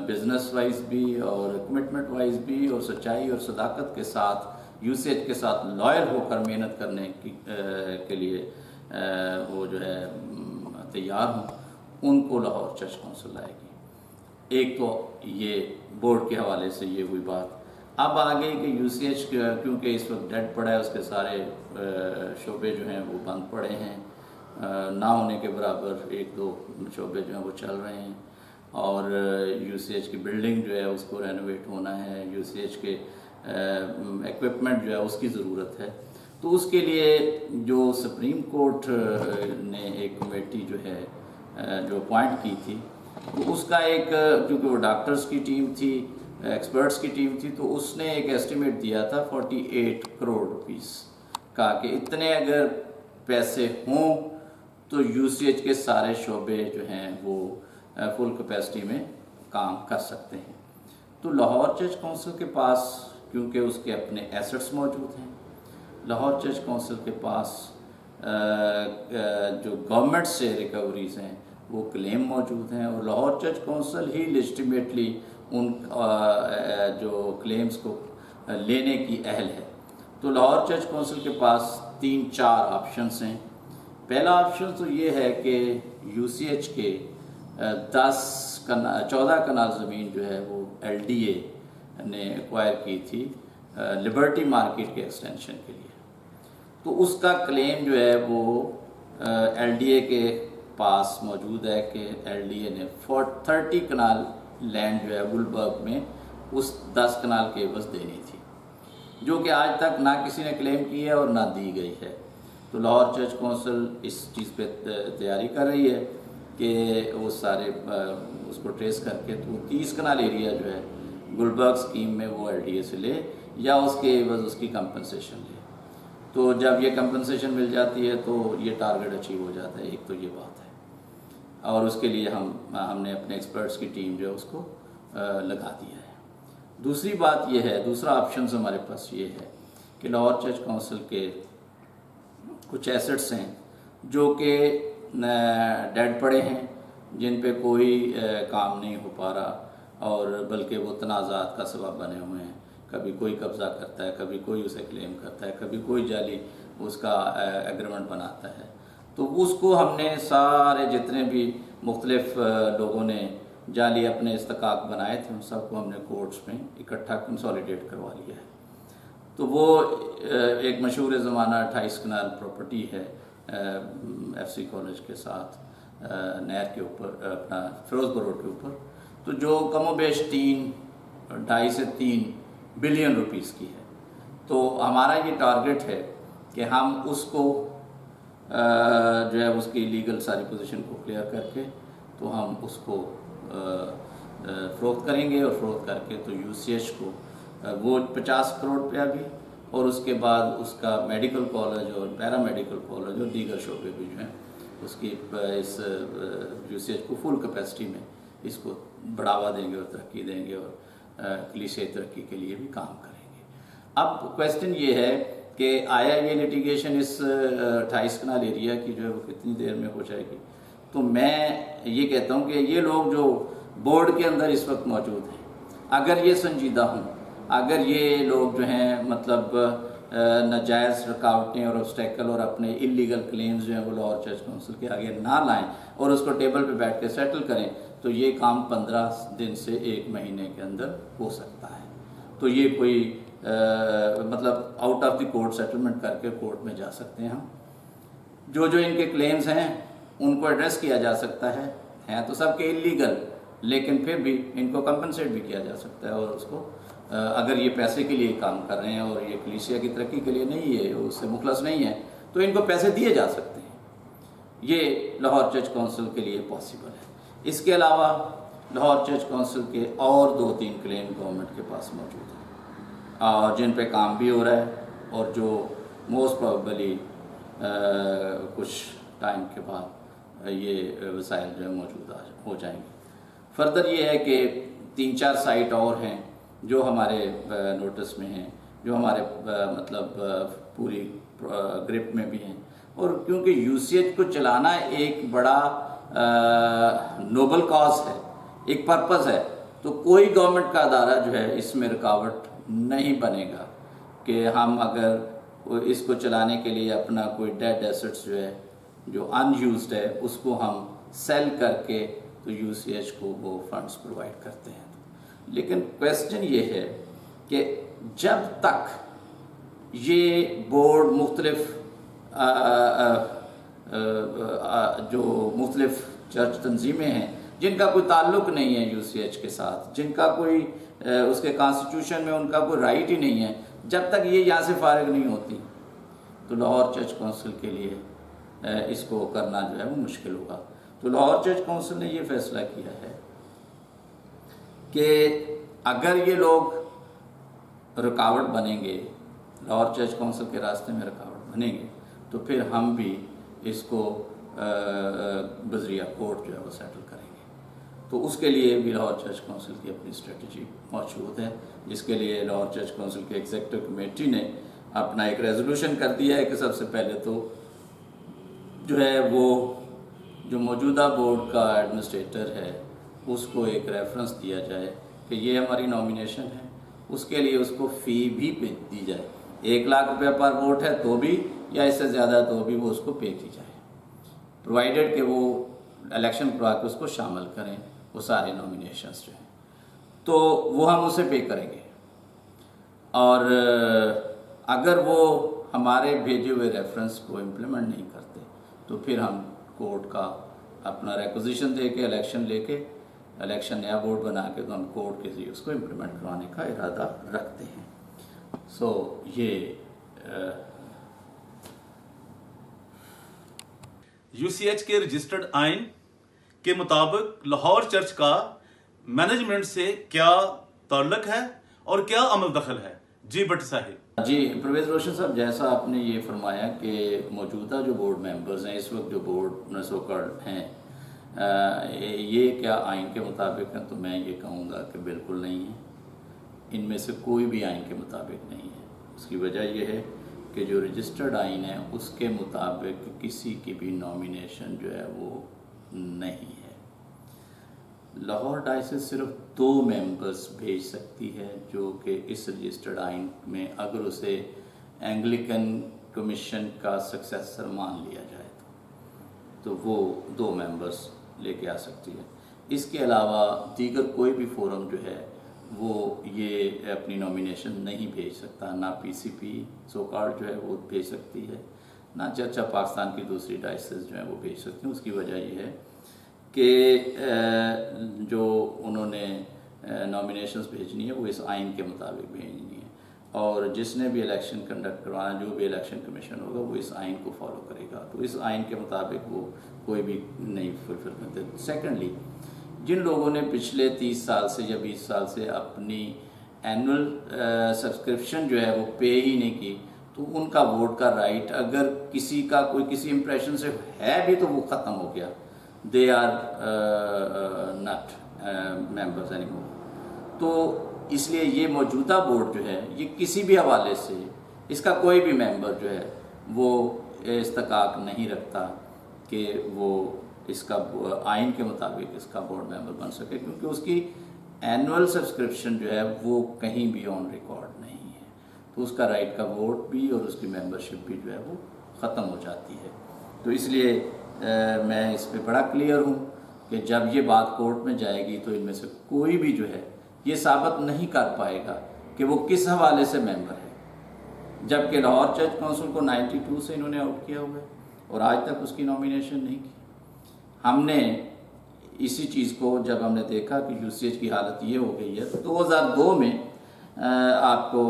بزنس وائز بھی اور کمٹمنٹ وائز بھی اور سچائی اور صداقت کے ساتھ یو سی ایچ کے ساتھ لائل ہو کر محنت کرنے کے لیے وہ جو ہے تیار ہوں, ان کو لاہور چرچ کونسل لائے گی. ایک تو یہ بورڈ کے حوالے سے یہ ہوئی بات. اب آگے کہ یو سی ایچ کیونکہ اس وقت ڈیڈ پڑا ہے, اس کے سارے شعبے جو ہیں وہ بند پڑے ہیں, نہ ہونے کے برابر 1-2 شعبے جو ہیں وہ چل رہے ہیں اور یو سی ایچ کی بلڈنگ جو ہے اس کو رینوویٹ ہونا ہے, یو سی ایچ کے ایکوپمنٹ جو ہے اس کی ضرورت ہے. تو اس کے لیے جو سپریم کورٹ نے ایک کمیٹی جو ہے جو اپوائنٹ کی تھی، تو اس کا ایک کیونکہ وہ ڈاکٹرز کی ٹیم تھی، ایکسپرٹس کی ٹیم تھی، تو اس نے ایک ایسٹیمیٹ دیا تھا 48 کروڑ روپیز کا کہ اتنے اگر پیسے ہوں تو یو سی ایچ کے سارے شعبے جو ہیں وہ فل کیپیسٹی میں کام کر سکتے ہیں۔ تو لاہور چرچ کونسل کے پاس کیونکہ اس کے اپنے ایسٹس موجود ہیں، لاہور چرچ کونسل کے پاس جو گورنمنٹ سے ریکوریز ہیں وہ کلیم موجود ہیں، اور لاہور چرچ کونسل ہی لیجٹیمیٹلی ان جو کلیمز کو لینے کی اہل ہے۔ تو لاہور چرچ کونسل کے پاس 3-4 آپشنز ہیں۔ پہلا آپشن تو یہ ہے کہ یو سی ایچ کے 14 کنال زمین جو ہے وہ ایل ڈی اے نے ایکوائر کی تھی لبرٹی مارکیٹ کے ایکسٹینشن کے لیے، تو اس کا کلیم جو ہے وہ ایل ڈی اے کے پاس موجود ہے کہ ایل ڈی اے نے 30 کنال لینڈ جو ہے گلبرگ میں اس 10 کنال کے عوض دینی تھی، جو کہ آج تک نہ کسی نے کلیم کی ہے اور نہ دی گئی ہے۔ تو لاہور چرچ کونسل اس چیز پہ تیاری کر رہی ہے کہ وہ سارے اس کو ٹریس کر کے تو 30 کنال ایریا جو ہے گلبرگ اسکیم میں وہ ایل ڈی اے سے لے یا اس کے عوض اس کی کمپنسیشن لے۔ تو جب یہ کمپنسیشن مل جاتی ہے تو یہ ٹارگٹ اچیو ہو جاتا ہے، ایک تو یہ بات ہے، اور اس کے لیے ہم نے اپنے ایکسپرٹس کی ٹیم جو ہے اس کو لگا دیا ہے۔ دوسری بات یہ ہے، دوسرا آپشنز ہمارے پاس یہ ہے کہ لاہور چرچ کونسل کے کچھ ایسٹس ہیں جو کہ ڈیڈ پڑے ہیں، جن پہ کوئی کام نہیں ہو پا رہا، اور بلکہ وہ تنازعات کا سبب بنے ہوئے ہیں۔ کبھی کوئی قبضہ کرتا ہے، کبھی کوئی اسے کلیم کرتا ہے، کبھی کوئی جعلی اس کا ایگریمنٹ بناتا ہے۔ تو اس کو ہم نے سارے جتنے بھی مختلف لوگوں نے جعلی اپنے استحقاق بنائے تھے ان سب کو ہم نے کورٹس میں اکٹھا کنسولیڈیٹ کروا لیا ہے۔ تو وہ ایک مشہور زمانہ 28 کنال پراپرٹی ہے ایف سی کالج کے ساتھ نہر کے اوپر، اپنا فیروز پور روڈ کے اوپر، تو جو کم و بیش 2.5 سے 3 بلین روپیز کی ہے۔ تو ہمارا یہ ٹارگٹ ہے کہ ہم اس کو جو ہے اس کی لیگل ساری پوزیشن کو کلیئر کر کے تو ہم اس کو فروخت کریں گے، اور فروخت کر کے تو یو سی ایچ کو وہ 50 کروڑ روپیہ بھی، اور اس کے بعد اس کا میڈیکل کالج اور پیرا میڈیکل کالج اور دیگر شعبے بھی جو ہیں اس کی اس یو سی ایچ کو فل کیپیسٹی میں اس کو بڑھاوا دیں گے اور ترقی دیں گے، اور کلیسے ترقی کے لیے بھی کام کریں گے۔ اب کویسچن یہ ہے کہ آیا یہ لیٹیگیشن اس 28 کنال ایریا کی جو ہے وہ کتنی دیر میں ہو جائے گی؟ تو میں یہ کہتا ہوں کہ یہ لوگ جو بورڈ کے اندر اس وقت موجود ہیں، اگر یہ سنجیدہ ہوں، اگر یہ لوگ جو ہیں مطلب ناجائز رکاوٹیں اور obstacle اور اپنے اللیگل کلیمز جو ہیں وہ لاہور چرچ کونسل کے آگے نہ لائیں اور اس کو ٹیبل پہ بیٹھ کے سیٹل کریں، تو یہ کام 15 دن سے 1 مہینے کے اندر ہو سکتا ہے۔ تو یہ کوئی مطلب out of the court settlement کر کے کورٹ میں جا سکتے ہیں ہم، جو ان کے کلیمز ہیں ان کو ایڈریس کیا جا سکتا ہے، ہیں تو سب کے اللیگل، لیکن پھر بھی ان کو کمپنسیٹ بھی کیا جا سکتا ہے، اور اس کو اگر یہ پیسے کے لیے کام کر رہے ہیں اور یہ کلیسیا کی ترقی کے لیے نہیں ہے، اس سے مخلص نہیں ہے، تو ان کو پیسے دیے جا سکتے ہیں۔ یہ لاہور چرچ کونسل کے لیے پاسبل ہے۔ اس کے علاوہ لاہور چرچ کونسل کے اور 2-3 کلیم گورنمنٹ کے پاس موجود ہیں، اور جن پہ کام بھی ہو رہا ہے، اور جو موسٹ پروبیبلی کچھ ٹائم کے بعد یہ وسائل جو ہے موجود ہو جائیں گے۔ فردر یہ ہے کہ 3-4 سائٹ اور ہیں جو ہمارے نوٹس میں ہیں، جو ہمارے مطلب پوری گرپ میں بھی ہیں، اور کیونکہ یو سی ایچ کو چلانا ایک بڑا نوبل کاز ہے، ایک پرپز ہے، تو کوئی گورنمنٹ کا ادارہ جو ہے اس میں رکاوٹ نہیں بنے گا کہ ہم اگر اس کو چلانے کے لیے اپنا کوئی ڈیڈ ایسٹس جو ہے جو ان یوزڈ ہے اس کو ہم سیل کر کے تو یو سی ایچ کو وہ فنڈز پرووائڈ کرتے ہیں۔ لیکن کویسچن یہ ہے کہ جب تک یہ بورڈ مختلف جو مختلف چرچ تنظیمیں ہیں جن کا کوئی تعلق نہیں ہے یو سی ایچ کے ساتھ، جن کا کوئی اس کے کانسٹیٹیوشن میں ان کا کوئی رائٹ ہی نہیں ہے، جب تک یہ یہاں سے فارغ نہیں ہوتی تو لاہور چرچ کونسل کے لیے اس کو کرنا جو ہے وہ مشکل ہوگا۔ تو لاہور چرچ کونسل نے یہ فیصلہ کیا ہے کہ اگر یہ لوگ رکاوٹ بنیں گے، لاہور چرچ کونسل کے راستے میں رکاوٹ بنیں گے، تو پھر ہم بھی اس کو بذریعہ کورٹ جو ہے وہ سیٹل کریں گے۔ تو اس کے لیے بھی لاہور چرچ کونسل کی اپنی اسٹریٹجی موجود ہے، جس کے لیے لاہور چرچ کونسل کے ایگزیکٹو کمیٹی نے اپنا ایک ریزولوشن کر دیا ہے کہ سب سے پہلے تو جو ہے وہ جو موجودہ بورڈ کا ایڈمنسٹریٹر ہے اس کو ایک ریفرنس دیا جائے کہ یہ ہماری نامینیشن ہے، اس کے لیے اس کو فی بھی دی جائے، 1 لاکھ روپے پر ووٹ ہے تو بھی یا اس سے زیادہ تو بھی وہ اس کو پے کی جائے، پرووائڈیڈ کہ وہ الیکشن کروا کے اس کو شامل کریں وہ سارے نامینیشنز جو ہیں، تو وہ ہم اسے پے کریں گے۔ اور اگر وہ ہمارے بھیجے ہوئے ریفرنس کو امپلیمنٹ نہیں کرتے تو پھر ہم کورٹ کا اپنا ریکوزیشن دے کے الیکشن لے کے الیکشن نیا بورڈ بنا کے تو ہم کورٹ کے ذریعے اس کو امپلیمنٹ کروانے کا ارادہ رکھتے ہیں۔ یہ یو سی ایچ کے رجسٹرڈ آئین کے مطابق لاہور چرچ کا مینجمنٹ سے کیا تعلق ہے اور کیا عمل دخل ہے؟ جی بٹ صاحب۔ جی پرویز روشن صاحب، جیسا آپ نے یہ فرمایا کہ موجودہ جو بورڈ ممبرز ہیں اس وقت جو بورڈ سوکرڈ ہیں یہ کیا آئین کے مطابق ہیں، تو میں یہ کہوں گا کہ بالکل نہیں ہے، ان میں سے کوئی بھی آئین کے مطابق نہیں ہے۔ اس کی وجہ یہ ہے کہ جو رجسٹرڈ آئین ہے اس کے مطابق کسی کی بھی نامینیشن جو ہے وہ نہیں ہے۔ لاہور ڈائسس صرف 2 ممبرز بھیج سکتی ہے جو کہ اس رجسٹرڈ آئین میں اگر اسے اینگلیکن کمیشن کا سکسیسر مان لیا جائے تو وہ 2 ممبرز لے کے آ سکتی ہے۔ اس کے علاوہ دیگر کوئی بھی فورم جو ہے وہ یہ اپنی نامینیشن نہیں بھیج سکتا، نہ پی سی پی سو کارڈ جو ہے وہ بھیج سکتی ہے، نہ چرچ آف پاکستان کی دوسری ڈائسس جو ہیں وہ بھیج سکتی ہیں۔ اس کی وجہ یہ ہے کہ جو انہوں نے نامینیشنز بھیجنی ہے وہ اس آئین کے مطابق بھیجنی ہے، اور جس نے بھی الیکشن کنڈکٹ کروانا، جو بھی الیکشن کمیشن ہوگا وہ اس آئین کو فالو کرے گا، تو اس آئین کے مطابق وہ کوئی بھی نہیں فلفل کرتے۔ سیکنڈلی، جن لوگوں نے پچھلے 30 سال سے یا 20 سال سے اپنی اینول سبسکرپشن جو ہے وہ پے ہی نہیں کی، تو ان کا ووٹ کا رائٹ اگر کسی کا کوئی کسی امپریشن سے ہے بھی تو وہ ختم ہو گیا، they are not members any more. تو اس لیے یہ موجودہ بورڈ جو ہے یہ کسی بھی حوالے سے اس کا کوئی بھی ممبر جو ہے وہ استحقاق نہیں رکھتا کہ وہ اس کا آئین کے مطابق اس کا بورڈ ممبر بن سکے، کیونکہ اس کی اینول سبسکرپشن جو ہے وہ کہیں بھی آن ریکارڈ نہیں ہے، تو اس کا رائٹ کا ووٹ بھی اور اس کی ممبرشپ بھی جو ہے وہ ختم ہو جاتی ہے۔ تو اس لیے میں اس پہ بڑا کلیئر ہوں کہ جب یہ بات کورٹ میں جائے گی تو ان میں سے کوئی بھی جو ہے یہ ثابت نہیں کر پائے گا کہ وہ کس حوالے سے ممبر ہے، جبکہ لاہور چرچ کونسل کو 92 سے انہوں نے آؤٹ کیا ہوا ہے اور آج تک اس کی نامینیشن نہیں کی۔ ہم نے اسی چیز کو جب ہم نے دیکھا کہ یو سی ایچ کی حالت یہ ہو گئی ہے تو 2002 میں آپ کو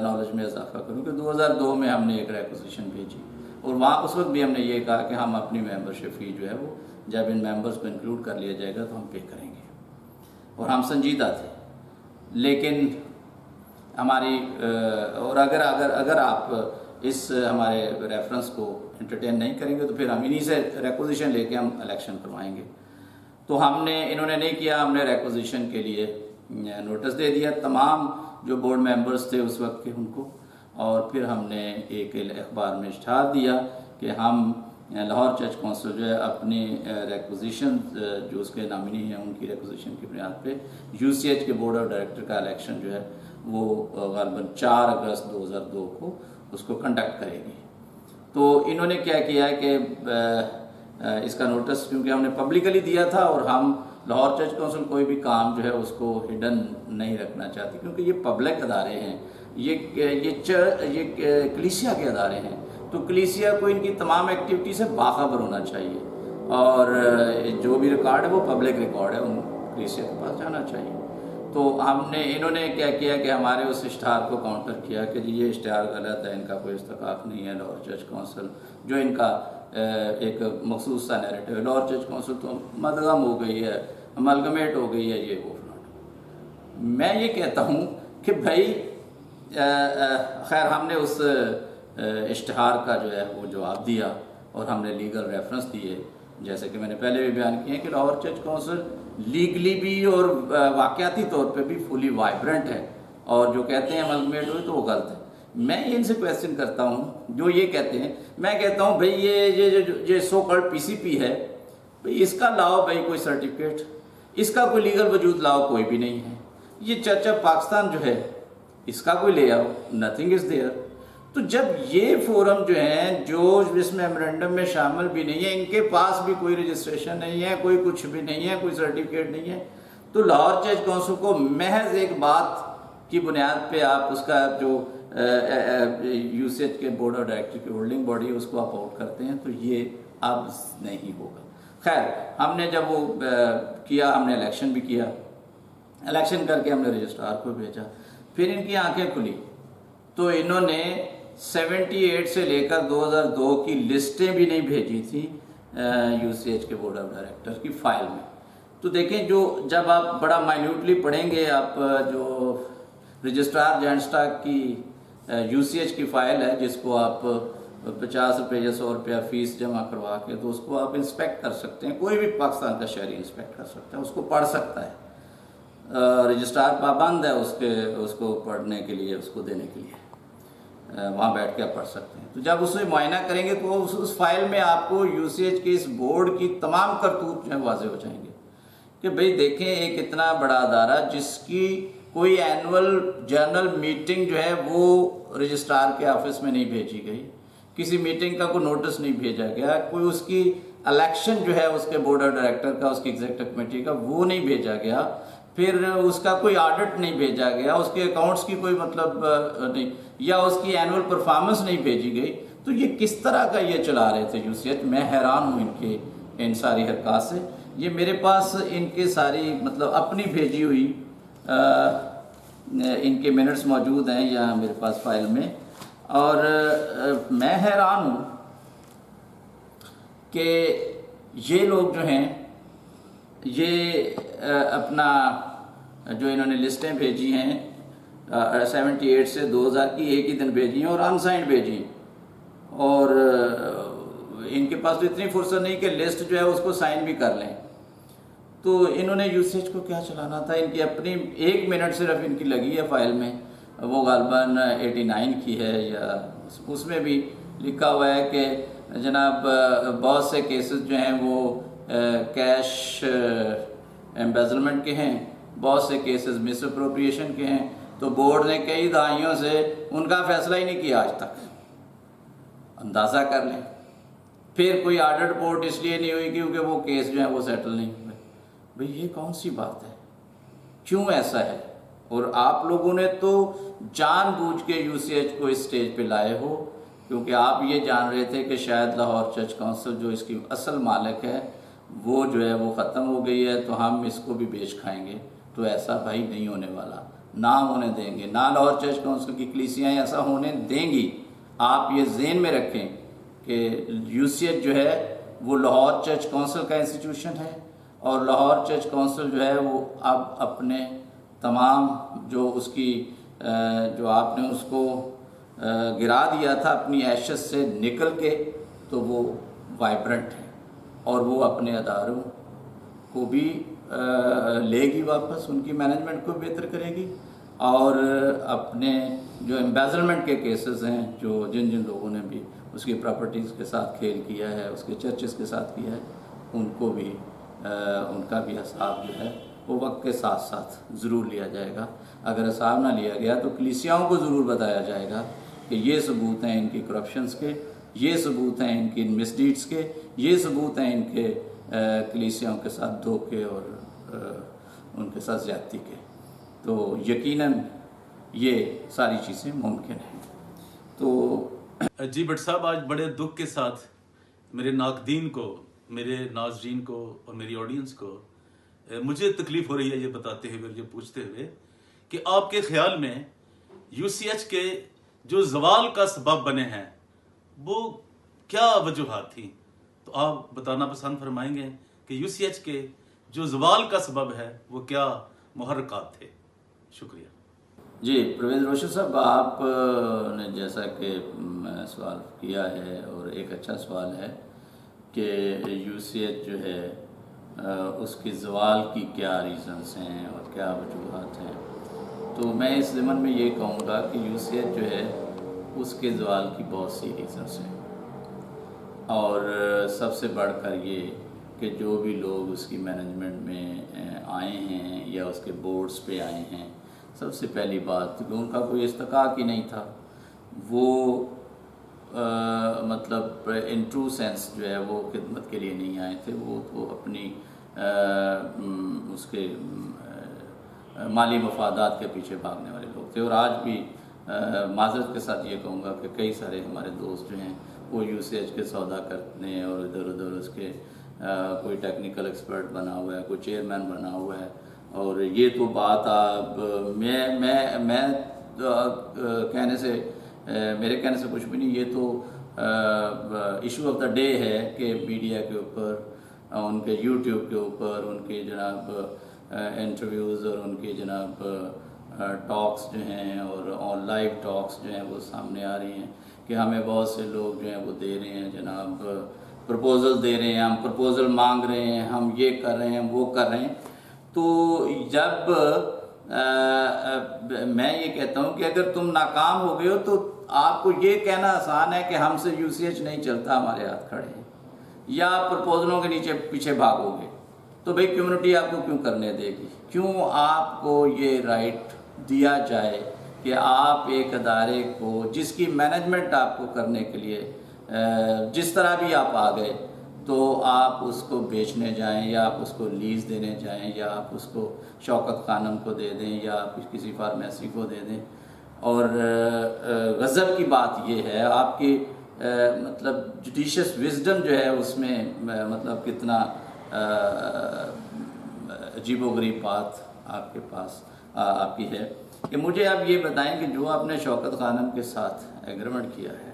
نالج میں اضافہ کروں کہ 2002 میں ہم نے ایک ریکوزیشن بھیجی، اور وہاں اس وقت بھی ہم نے یہ کہا کہ ہم اپنی ممبرشپ فی جو ہے وہ جب ان ممبرز کو انکلوڈ کر لیا جائے گا تو ہم پے کریں گے، اور ہم سنجیدہ تھے۔ لیکن ہماری اور اگر آپ اس ہمارے ریفرنس کو انٹرٹین نہیں کریں گے تو پھر ہم انہی سے ریکوزیشن لے کے ہم الیکشن کروائیں گے۔ تو انہوں نے نہیں کیا، ہم نے ریکوزیشن کے لیے نوٹس دے دیا تمام جو بورڈ ممبرز تھے اس وقت کے ان کو، اور پھر ہم نے ایک اخبار میں اشتہار دیا کہ ہم لاہور چرچ کونسل جو ہے اپنی ریکوزیشن جو اس کے نامنی ہیں ان کی ریکوزیشن کی بنیاد پہ یو سی ایچ کے بورڈ آف ڈائریکٹر کا الیکشن جو ہے وہ غالباً 4 اگست 2002 کو اس کو کنڈکٹ کرے گی۔ تو انہوں نے کیا کیا ہے کہ اس کا نوٹس کیونکہ ہم نے پبلکلی دیا تھا، اور ہم لاہور چرچ کونسل کوئی بھی کام جو ہے اس کو ہڈن نہیں رکھنا چاہتی، کیونکہ یہ پبلک ادارے ہیں، یہ کلیسیا کے ادارے ہیں، تو کلیسیا کو ان کی تمام ایکٹیویٹی سے باخبر ہونا چاہیے، اور جو بھی ریکارڈ ہے وہ پبلک ریکارڈ ہے، ان کلیسیا کے پاس جانا چاہیے۔ تو انہوں نے کیا کیا کہ ہمارے اس اشتہار کو کاؤنٹر کیا کہ جی یہ اشتہار غلط ہے، ان کا کوئی استحقاق نہیں ہے لاہور چرچ کونسل، جو ان کا ایک مخصوص سا نیریٹو ہے، لاہور چرچ کونسل تو مدغم ہو گئی ہے، امالگمیٹ ہو گئی ہے، یہ وہ فلانا۔ میں یہ کہتا ہوں کہ بھائی خیر ہم نے اس اشتہار کا جو ہے وہ جواب دیا اور ہم نے لیگل ریفرنس دیے، جیسے کہ میں نے پہلے بھی بیان کیا کہ لاہور چرچ کونسل لیگلی بھی اور واقعاتی طور پہ بھی فلی وائبرنٹ ہے، اور جو کہتے ہیں امالگمیٹ ہوئی تو وہ غلط ہے۔ میں ان سے کویسچن کرتا ہوں جو یہ کہتے ہیں، میں کہتا ہوں بھئی یہ سو کالڈ پی سی پی ہے، بھئی اس کا لاؤ بھئی کوئی سرٹیفکیٹ، اس کا کوئی لیگل وجود لاؤ کوئی بھی نہیں ہے۔ یہ چرچ آف پاکستان جو ہے اس کا کوئی لے آؤ، نتھنگ از دیئر۔ تو جب یہ فورم جو ہیں جو اس میمورنڈم میں شامل بھی نہیں ہے، ان کے پاس بھی کوئی رجسٹریشن نہیں ہے، کوئی کچھ بھی نہیں ہے، کوئی سرٹیفکیٹ نہیں ہے، تو لاہور چرچ کونسل کو محض ایک بات کی بنیاد پہ آپ اس کا جو یو سی ایچ کے بورڈ آف ڈائریکٹر کی ہولڈنگ باڈی ہے اس کو آپ آؤٹ کرتے ہیں، تو یہ اب نہیں ہوگا۔ خیر ہم نے جب وہ کیا، ہم نے الیکشن بھی کیا، الیکشن کر کے ہم نے رجسٹرار کو بھیجا، پھر ان کی آنکھیں کھلی تو انہوں نے 78 سے لے کر 2002 کی لسٹیں بھی نہیں بھیجی تھیں یو سی ایچ کے بورڈ آف ڈائریکٹر کی فائل میں۔ تو دیکھیں جو جب آپ بڑا مائنیوٹلی پڑھیں گے، آپ جو رجسٹرار جوائنٹ اسٹاک کی یو سی ایچ کی فائل ہے جس کو آپ 50 روپے یا 100 روپیہ فیس جمع کروا کے تو اس کو آپ انسپیکٹ کر سکتے ہیں، کوئی بھی پاکستان کا شہری انسپیکٹ کر سکتا ہے، اس کو پڑھ سکتا ہے، رجسٹرار پابند ہے اس کو پڑھنے کے لیے، اس کو دینے کے لیے، وہاں بیٹھ کے آپ پڑھ سکتے ہیں۔ تو جب اسے معائنہ کریں گے تو اس فائل میں آپ کو یو سی ایچ کے اس بورڈ کی تمام کرتوت جو ہیں واضح ہو جائیں گے کہ بھئی دیکھیں ایک اتنا بڑا ادارہ جس کی کوئی اینول جنرل میٹنگ جو ہے وہ رجسٹرار کے آفس میں نہیں بھیجی گئی، کسی میٹنگ کا کوئی نوٹس نہیں بھیجا گیا، کوئی اس کی الیکشن جو ہے اس کے بورڈ آف ڈائریکٹر کا، اس کی ایگزیکٹو کمیٹی کا وہ نہیں بھیجا گیا، پھر اس کا کوئی آڈٹ نہیں بھیجا گیا، اس کے اکاؤنٹس کی کوئی مطلب نہیں، یا اس کی اینول پرفارمنس نہیں بھیجی گئی، تو یہ کس طرح کا یہ چلا رہے تھے یو سی ایچ؟ میں حیران ہوں ان ساری حرکات سے۔ یہ میرے پاس ان کے ساری مطلب اپنی بھیجی ہوئی ان کے منٹس موجود ہیں یہاں میرے پاس فائل میں، اور میں حیران ہوں کہ یہ لوگ جو ہیں یہ اپنا جو انہوں نے لسٹیں بھیجی ہیں 78 سے 2000 کی ایک ہی دن بھیجی ہیں اور انسائنڈ بھیجی ہیں، اور ان کے پاس تو اتنی فرصت نہیں کہ لسٹ جو ہے اس کو سائن بھی کر لیں۔ تو انہوں نے یو سی ایچ کو کیا چلانا تھا، ان کی اپنی 1 منٹ صرف ان کی لگی ہے فائل میں، وہ غالباً 89 کی ہے، یا اس میں بھی لکھا ہوا ہے کہ جناب بہت سے کیسز جو ہیں وہ کیش ایمبیزلمنٹ کے ہیں، بہت سے کیسز مس اپروپریشن کے ہیں، تو بورڈ نے کئی دہائیوں سے ان کا فیصلہ ہی نہیں کیا آج تک، اندازہ کر لیں۔ پھر کوئی آڈٹ رپورٹ اس لیے نہیں ہوئی کیونکہ وہ کیس جو ہیں وہ سیٹل نہیں ہوئے۔ بھئی یہ کون سی بات ہے، کیوں ایسا ہے؟ اور آپ لوگوں نے تو جان بوجھ کے یو سی ایچ کو اس سٹیج پہ لائے ہو کیونکہ آپ یہ جان رہے تھے کہ شاید لاہور چرچ کونسل جو اس کی اصل مالک ہے وہ جو ہے وہ ختم ہو گئی ہے، تو ہم اس کو بھی بیچ کھائیں گے۔ تو ایسا بھائی نہیں ہونے والا، نہ ہونے دیں گے، نہ لاہور چرچ کونسل کی کلیسیاں ایسا ہونے دیں گی۔ آپ یہ ذہن میں رکھیں کہ یو سی ایچ جو ہے وہ لاہور چرچ کونسل کا انسٹیٹیوشن ہے، اور لاہور چرچ کونسل جو ہے وہ اب اپنے تمام جو اس کی جو آپ نے اس کو گرا دیا تھا اپنی ایشز سے نکل کے، تو وہ وائبرنٹ ہے اور وہ اپنے اداروں کو بھی لے گی واپس، ان کی مینجمنٹ کو بہتر کرے گی، اور اپنے جو ایمبیزلمنٹ کے کیسز ہیں جو جن لوگوں نے بھی اس کی پراپرٹیز کے ساتھ کھیل کیا ہے، اس کے چرچز کے ساتھ کیا ہے، ان کو بھی ان کا بھی حساب جو ہے وہ وقت کے ساتھ ساتھ ضرور لیا جائے گا۔ اگر حساب نہ لیا گیا تو کلیسیاؤں کو ضرور بتایا جائے گا کہ یہ ثبوت ہیں ان کی کرپشنز کے، یہ ثبوت ہیں ان کی مسڈیڈس کے، یہ ثبوت ہیں ان کے کلیسیاؤں کے ساتھ دھوکے اور ان کے ساتھ زیادتی کے۔ تو یقیناً یہ ساری چیزیں ممکن ہیں۔ تو جی بٹ صاحب، آج بڑے دکھ کے ساتھ میرے ناقدین کو، میرے ناظرین کو اور میری آڈینس کو مجھے تکلیف ہو رہی ہے یہ بتاتے ہوئے، یہ پوچھتے ہوئے کہ آپ کے خیال میں یو سی ایچ کے جو زوال کا سبب بنے ہیں وہ کیا وجوہات تھیں؟ تو آپ بتانا پسند فرمائیں گے کہ UCH کے جو زوال کا سبب ہے وہ کیا محرکات تھے؟ شکریہ. جی پرویز روشن صاحب، آپ نے جیسا کہ سوال کیا ہے اور ایک اچھا سوال ہے کہ UCH جو ہے اس کی زوال کی کیا ریزنز ہیں اور کیا وجوہات ہیں. تو میں اس ضمن میں یہ کہوں گا کہ UCH جو ہے اس کے زوال کی بہت سی ریزنز ہیں، اور سب سے بڑھ کر یہ کہ جو بھی لوگ اس کی مینجمنٹ میں آئے ہیں یا اس کے بورڈز پہ آئے ہیں، سب سے پہلی بات کہ ان کا کوئی استحقاق ہی نہیں تھا. وہ مطلب ان ٹرو سینس جو ہے وہ خدمت کے لیے نہیں آئے تھے، وہ تو اپنی اس کے مالی مفادات کے پیچھے بھاگنے والے لوگ تھے. اور آج بھی معذرت کے ساتھ یہ کہوں گا کہ کئی سارے ہمارے دوست جو ہیں وہ UCH کے سودا کرتے ہیں اور ادھر ادھر اس کے کوئی ٹیکنیکل ایکسپرٹ بنا ہوا ہے، کوئی چیئرمین بنا ہوا ہے. اور یہ تو بات آپ میں کہنے سے میرے کہنے سے کچھ بھی نہیں، یہ تو ایشو آف دا ڈے ہے کہ میڈیا کے اوپر، ان کے YouTube کے اوپر ان کے جناب انٹرویوز اور ان کے جناب ٹاکس جو ہیں اور آن لائیو ٹاکس جو ہیں وہ سامنے آ رہی ہیں کہ ہمیں بہت سے لوگ جو ہیں وہ دے رہے ہیں جناب پرپوزل دے رہے ہیں، ہم پرپوزل مانگ رہے ہیں، ہم یہ کر رہے ہیں وہ کر رہے ہیں. تو جب میں یہ کہتا ہوں کہ اگر تم ناکام ہو گئے ہو تو آپ کو یہ کہنا آسان ہے کہ ہم سے UCH نہیں چلتا، ہمارے ہاتھ کھڑے ہیں، یا آپ پرپوزلوں کے نیچے پیچھے بھاگو گے. تو بھئی کمیونٹی آپ کو کیوں کرنے دے گی؟ کیوں آپ کو یہ رائٹ دیا جائے کہ آپ ایک ادارے کو جس کی مینجمنٹ آپ کو کرنے کے لیے جس طرح بھی آپ آ گئے تو آپ اس کو بیچنے جائیں یا آپ اس کو لیز دینے جائیں یا آپ اس کو شوکت خانم کو دے دیں یا آپ کسی فارمیسی کو دے دیں. اور غضب کی بات یہ ہے آپ کی مطلب جوڈیشس وزڈم جو ہے اس میں مطلب کتنا عجیب و غریب بات آپ کے پاس آپ کی ہے کہ مجھے آپ یہ بتائیں کہ جو آپ نے شوکت خانم کے ساتھ ایگریمنٹ کیا ہے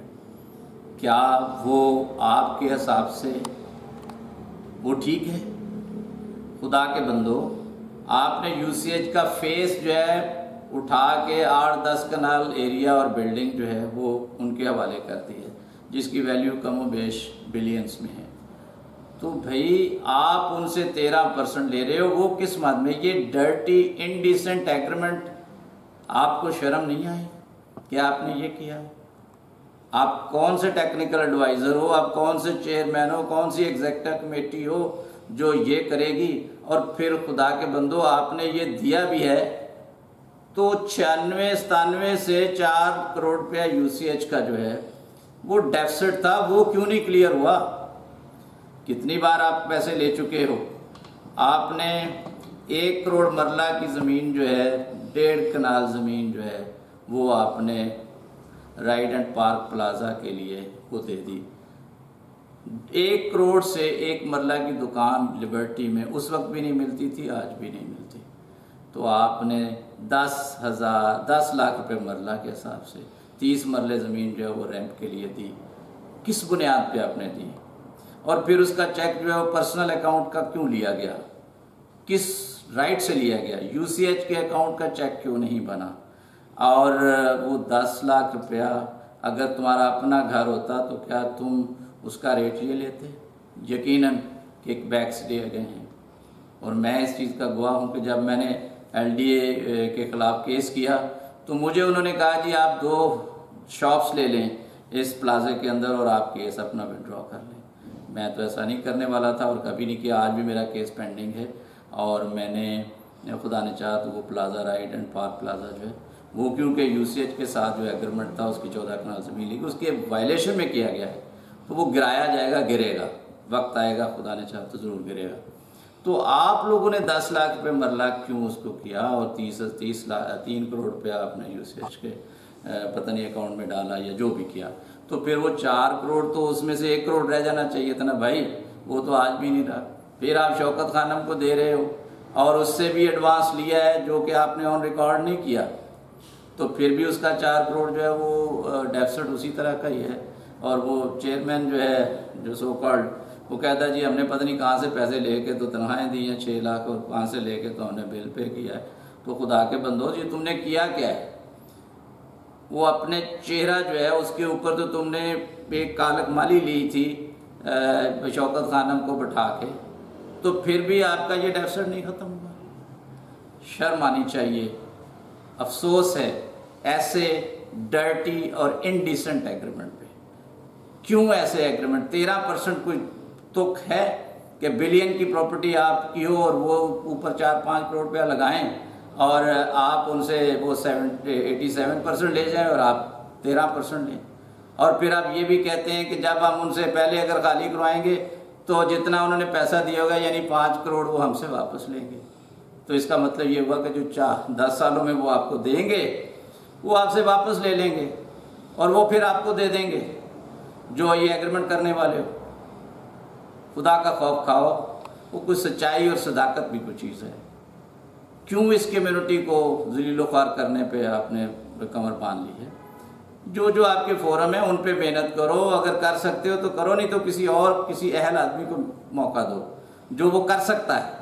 کیا وہ آپ کے حساب سے وہ ٹھیک ہے؟ خدا کے بندو، آپ نے UCH کا فیس جو ہے اٹھا کے 8-10 کنال ایریا اور بلڈنگ جو ہے وہ ان کے حوالے کر دی ہے جس کی ویلیو کم و بیش بلینز میں ہے. تو بھائی آپ ان سے 13% لے رہے ہو، وہ کس مد میں؟ یہ ڈرٹی انڈیسنٹ ایگریمنٹ. آپ کو شرم نہیں آئی کہ آپ نے یہ کیا؟ آپ کون سے ٹیکنیکل ایڈوائزر ہو، آپ کون سے چیئرمین ہو، کون سی ایگزیکٹو کمیٹی ہو جو یہ کرے گی؟ اور پھر خدا کے بندو آپ نے یہ دیا بھی ہے تو 96-97 سے 4 کروڑ روپیہ UCH کا جو ہے وہ ڈیفسٹ تھا، وہ کیوں نہیں کلیئر ہوا؟ کتنی بار آپ پیسے لے چکے ہو؟ آپ نے 1 کروڑ مرلہ کی زمین جو ہے 1.5 کنال زمین جو ہے وہ آپ نے رائڈ اینڈ پارک پلازا کے لیے وہ دے دی. 1 کروڑ سے 1 مرلہ کی دکان لبرٹی میں اس وقت بھی نہیں ملتی تھی، آج بھی نہیں ملتی. تو آپ نے 10 لاکھ روپے مرلہ کے حساب سے 30 مرلے زمین جو ہے وہ رینٹ کے لیے دی. کس بنیاد پہ آپ نے دی؟ اور پھر اس کا چیک جو ہے وہ پرسنل اکاؤنٹ کا کیوں لیا گیا؟ کس رائٹ سے لیا گیا؟ UCH کے اکاؤنٹ کا چیک کیوں نہیں بنا؟ اور وہ 10 لاکھ روپیہ اگر تمہارا اپنا گھر ہوتا تو کیا تم اس کا ریٹ یہ لیتے؟ یقیناً کک بیکس دیے گئے ہیں. اور میں اس چیز کا گواہ ہوں کہ جب میں نے LDA کے خلاف کیس کیا تو مجھے انہوں نے کہا جی آپ 2 شاپس لے لیں اس پلازے کے اندر اور آپ کیس اپنا ودڈرا کر لیں. میں تو ایسا نہیں کرنے والا تھا اور کبھی نہیں کیا. آج بھی میرا کیس پینڈنگ ہے اور میں نے خدا نے چاہا تو وہ plaza ride and park plaza جو ہے وہ کیونکہ UCH کے ساتھ جو ایگریمنٹ تھا اس کی 14 کنال زمین لی، اس کے وائلیشن میں کیا گیا ہے تو وہ گرایا جائے گا، گرے گا، وقت آئے گا خدا نے چاہا تو ضرور گرے گا. تو آپ لوگوں نے 10 لاکھ روپے مرلہ کیوں اس کو کیا اور 3 کروڑ روپیہ آپ نے UCH کے پتہ نہیں اکاؤنٹ میں ڈالا یا جو بھی کیا؟ تو پھر وہ 4 کروڑ تو اس میں سے 1 کروڑ رہ جانا چاہیے تھا نا بھائی، وہ تو آج بھی نہیں رہا. پھر آپ شوکت خانم کو دے رہے ہو اور اس سے بھی ایڈوانس لیا ہے جو کہ آپ نے آن ریکارڈ نہیں کیا، تو پھر بھی اس کا 4 کروڑ جو ہے وہ ڈیفسٹ اسی طرح کا ہی ہے. اور وہ چیئرمین جو ہے جو سو کالڈ وہ کہتا ہے جی ہم نے پتہ نہیں کہاں سے پیسے لے کے تو تنخواہیں دی ہیں 6 لاکھ، اور کہاں سے لے کے تو ہم نے بل پے کیا ہے۔ تو خدا کے بندو جی تم نے کیا کیا ہے؟ وہ اپنے چہرہ جو ہے اس کے اوپر تو تم نے ایک کالک مالی لی تھی شوکت خانم کو بٹھا کے، تو پھر بھی آپ کا یہ ڈیفیسٹ نہیں ختم ہوا۔ شرم آنی چاہیے۔ افسوس ہے ایسے ڈرٹی اور انڈیسنٹ ایگریمنٹ پہ۔ کیوں ایسے ایگریمنٹ؟ 13% کوئی تک ہے کہ بلین کی پراپرٹی آپ کی ہو اور وہ اوپر 4-5 کروڑ روپیہ لگائیں اور آپ ان سے وہ 87% لے جائیں اور آپ 13% لیں، اور پھر آپ یہ بھی کہتے ہیں کہ جب ہم ان سے پہلے اگر خالی کروائیں گے تو جتنا انہوں نے پیسہ دیا ہوگا یعنی 5 کروڑ وہ ہم سے واپس لیں گے۔ تو اس کا مطلب یہ ہوا کہ جو 10 سالوں میں وہ آپ کو دیں گے وہ آپ سے واپس لے لیں گے اور وہ پھر آپ کو دے دیں گے جو یہ ایگریمنٹ کرنے والے ہو۔ خدا کا خوف کھاؤ، وہ کوئی سچائی اور صداقت بھی کوئی چیز ہے۔ کیوں اس کمیونٹی کو ذلیل و خوار کرنے پہ آپ نے کمر باندھ لی ہے؟ جو آپ کے فورم ہیں ان پہ محنت کرو، اگر کر سکتے ہو تو کرو، نہیں تو کسی اہل آدمی کو موقع دو جو وہ کر سکتا ہے۔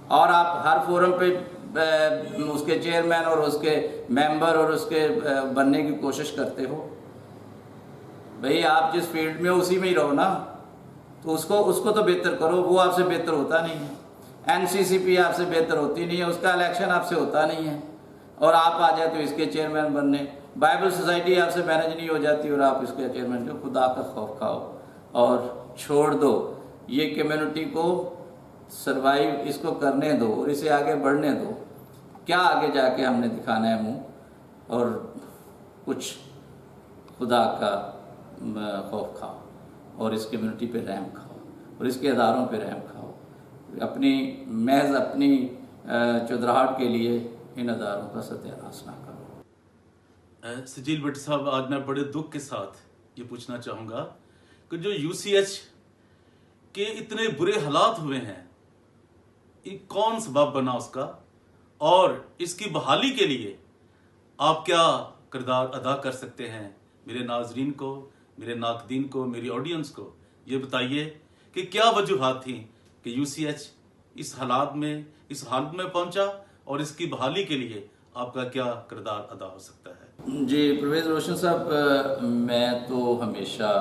اور آپ ہر فورم پہ اس کے چیئرمین اور اس کے ممبر اور اس کے بننے کی کوشش کرتے ہو۔ بھئی آپ جس فیلڈ میں اسی میں ہی رہو نا، تو اس کو تو بہتر کرو۔ وہ آپ سے بہتر ہوتا نہیں ہے، NCCP آپ سے بہتر ہوتی نہیں ہے، اس کا الیکشن آپ سے ہوتا نہیں ہے، اور آپ آ جائے تو اس کے چیئرمین بننے۔ بائبل سوسائٹی آپ سے مینج نہیں ہو جاتی اور آپ اس کے چیئرمین جو۔ خدا کا خوف کھاؤ اور چھوڑ دو یہ کمیونٹی کو، سروائیو اس کو کرنے دو اور اسے آگے بڑھنے دو۔ کیا آگے جا کے ہم نے دکھانا ہے منہ؟ اور کچھ خدا کا خوف کھاؤ اور اس کمیونٹی پہ رحم کھاؤ اور اس کے اداروں پہ رحم کھاؤ۔ محض اپنی چودراہٹ کے لیے ان اداروں کا ستیہ ناش نہ کرو۔ سجیل بٹ صاحب، آج میں بڑے دکھ کے ساتھ یہ پوچھنا چاہوں گا کہ جو UCH کے اتنے برے حالات ہوئے ہیں، یہ کون سبب بنا اس کا، اور اس کی بحالی کے لیے آپ کیا کردار ادا کر سکتے ہیں؟ میرے ناظرین کو، میرے ناقدین کو، میری آڈینس کو یہ بتائیے کہ کیا وجوہات تھیں کہ UCH اس حالت میں پہنچا، اور اس کی بحالی کے لیے آپ کا کیا کردار ادا ہو سکتا ہے؟ جی پرویز روشن صاحب، میں تو ہمیشہ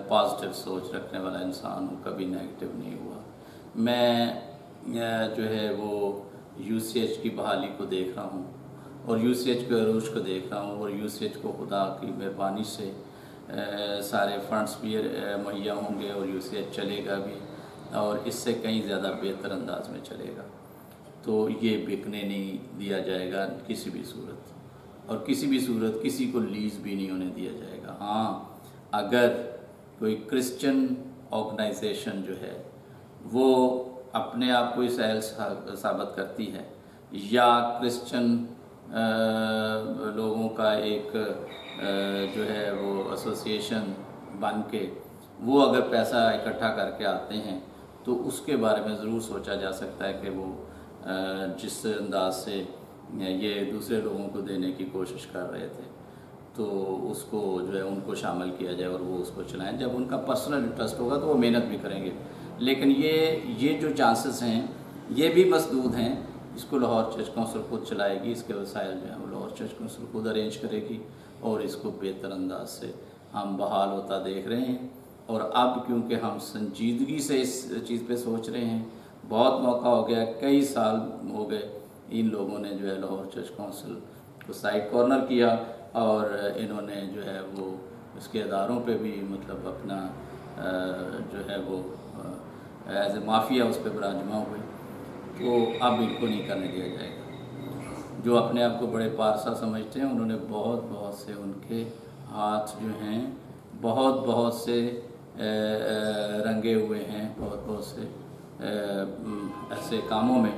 پازیٹیو سوچ رکھنے والا انسان ہوں، کبھی نیگیٹو نہیں ہوا۔ میں جو ہے وہ UCH کی بحالی کو دیکھ رہا ہوں اور UCH کے عروج کو دیکھ رہا ہوں، اور UCH کو خدا کی مہربانی سے سارے فنڈز بھی مہیا ہوں گے اور UCH چلے گا بھی، اور اس سے کہیں زیادہ بہتر انداز میں چلے گا۔ تو یہ بکنے نہیں دیا جائے گا کسی بھی صورت، اور کسی بھی صورت کسی کو لیز بھی نہیں ہونے دیا جائے گا۔ ہاں، اگر کوئی کرسچن آرگنائزیشن جو ہے وہ اپنے آپ کو اس اہل ثابت کرتی ہے، یا کرسچن لوگوں کا ایک جو ہے وہ ایسوسیشن بن کے وہ اگر پیسہ اکٹھا کر کے آتے ہیں تو اس کے بارے میں ضرور سوچا جا سکتا ہے کہ وہ جس انداز سے یہ دوسرے لوگوں کو دینے کی کوشش کر رہے تھے تو اس کو جو ہے ان کو شامل کیا جائے اور وہ اس کو چلائیں۔ جب ان کا پرسنل انٹرسٹ ہوگا تو وہ محنت بھی کریں گے، لیکن یہ جو چانسز ہیں یہ بھی مسدود ہیں۔ اس کو لاہور چرچ کونسل خود چلائے گی، اس کے وسائل جو ہیں وہ لاہور چرچ کونسل خود ارینج کرے گی، اور اس کو بہتر انداز سے ہم بحال ہوتا دیکھ رہے ہیں۔ اور اب کیونکہ ہم سنجیدگی سے اس چیز پہ سوچ رہے ہیں، بہت موقع ہو گیا، کئی سال ہو گئے ان لوگوں نے جو ہے لاہور چرچ کونسل کو سائڈ کارنر کیا، اور انہوں نے جو ہے وہ اس کے اداروں پہ بھی مطلب اپنا جو ہے وہ ایز اے مافیا اس پہ براجما ہوئے۔ تو اب ان کو نہیں کرنے دیا جائے گا۔ جو اپنے آپ کو بڑے پارسا سمجھتے ہیں انہوں نے بہت سے ان کے ہاتھ جو ہیں بہت سے رنگے ہوئے ہیں، بہت سے ایسے کاموں میں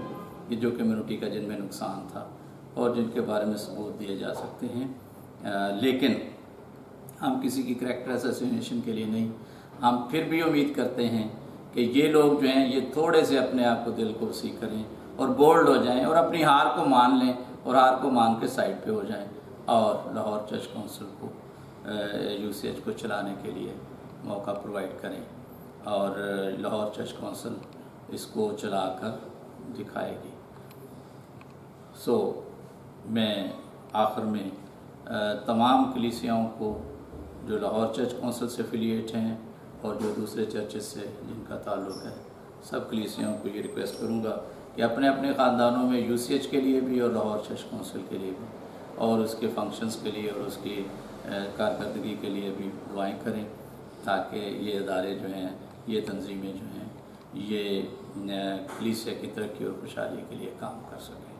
کہ جو کمیونٹی کا جن میں نقصان تھا اور جن کے بارے میں ثبوت دیے جا سکتے ہیں۔ لیکن ہم کسی کی کریکٹر اسیسینیشن کے لیے نہیں، ہم پھر بھی امید کرتے ہیں کہ یہ لوگ جو ہیں یہ تھوڑے سے اپنے آپ کو دل کو وسیع کریں اور بولڈ ہو جائیں اور اپنی ہار کو مان لیں اور ہار کو مان کے سائڈ پہ ہو جائیں اور لاہور چرچ کونسل کو UCH کو چلانے کے لیے موقع پرووائڈ کریں اور لاہور چرچ کونسل اس کو چلا کر دکھائے گی۔ میں آخر میں تمام کلیسیاؤں کو جو لاہور چرچ کونسل سے افیلیٹ ہیں اور جو دوسرے چرچز سے جن کا تعلق ہے، سب کلیسیاؤں کو یہ ریکویسٹ کروں گا کہ اپنے اپنے خاندانوں میں UCH کے لیے بھی اور لاہور چرچ کونسل کے لیے بھی اور اس کے فنکشنز کے لیے اور اس کی کارکردگی کے لیے بھی دعائیں کریں، تاکہ یہ ادارے جو ہیں، یہ تنظیمیں جو ہیں، یہ کلیسیا کی ترقی اور خوشحالی کے لیے کام کر سکیں۔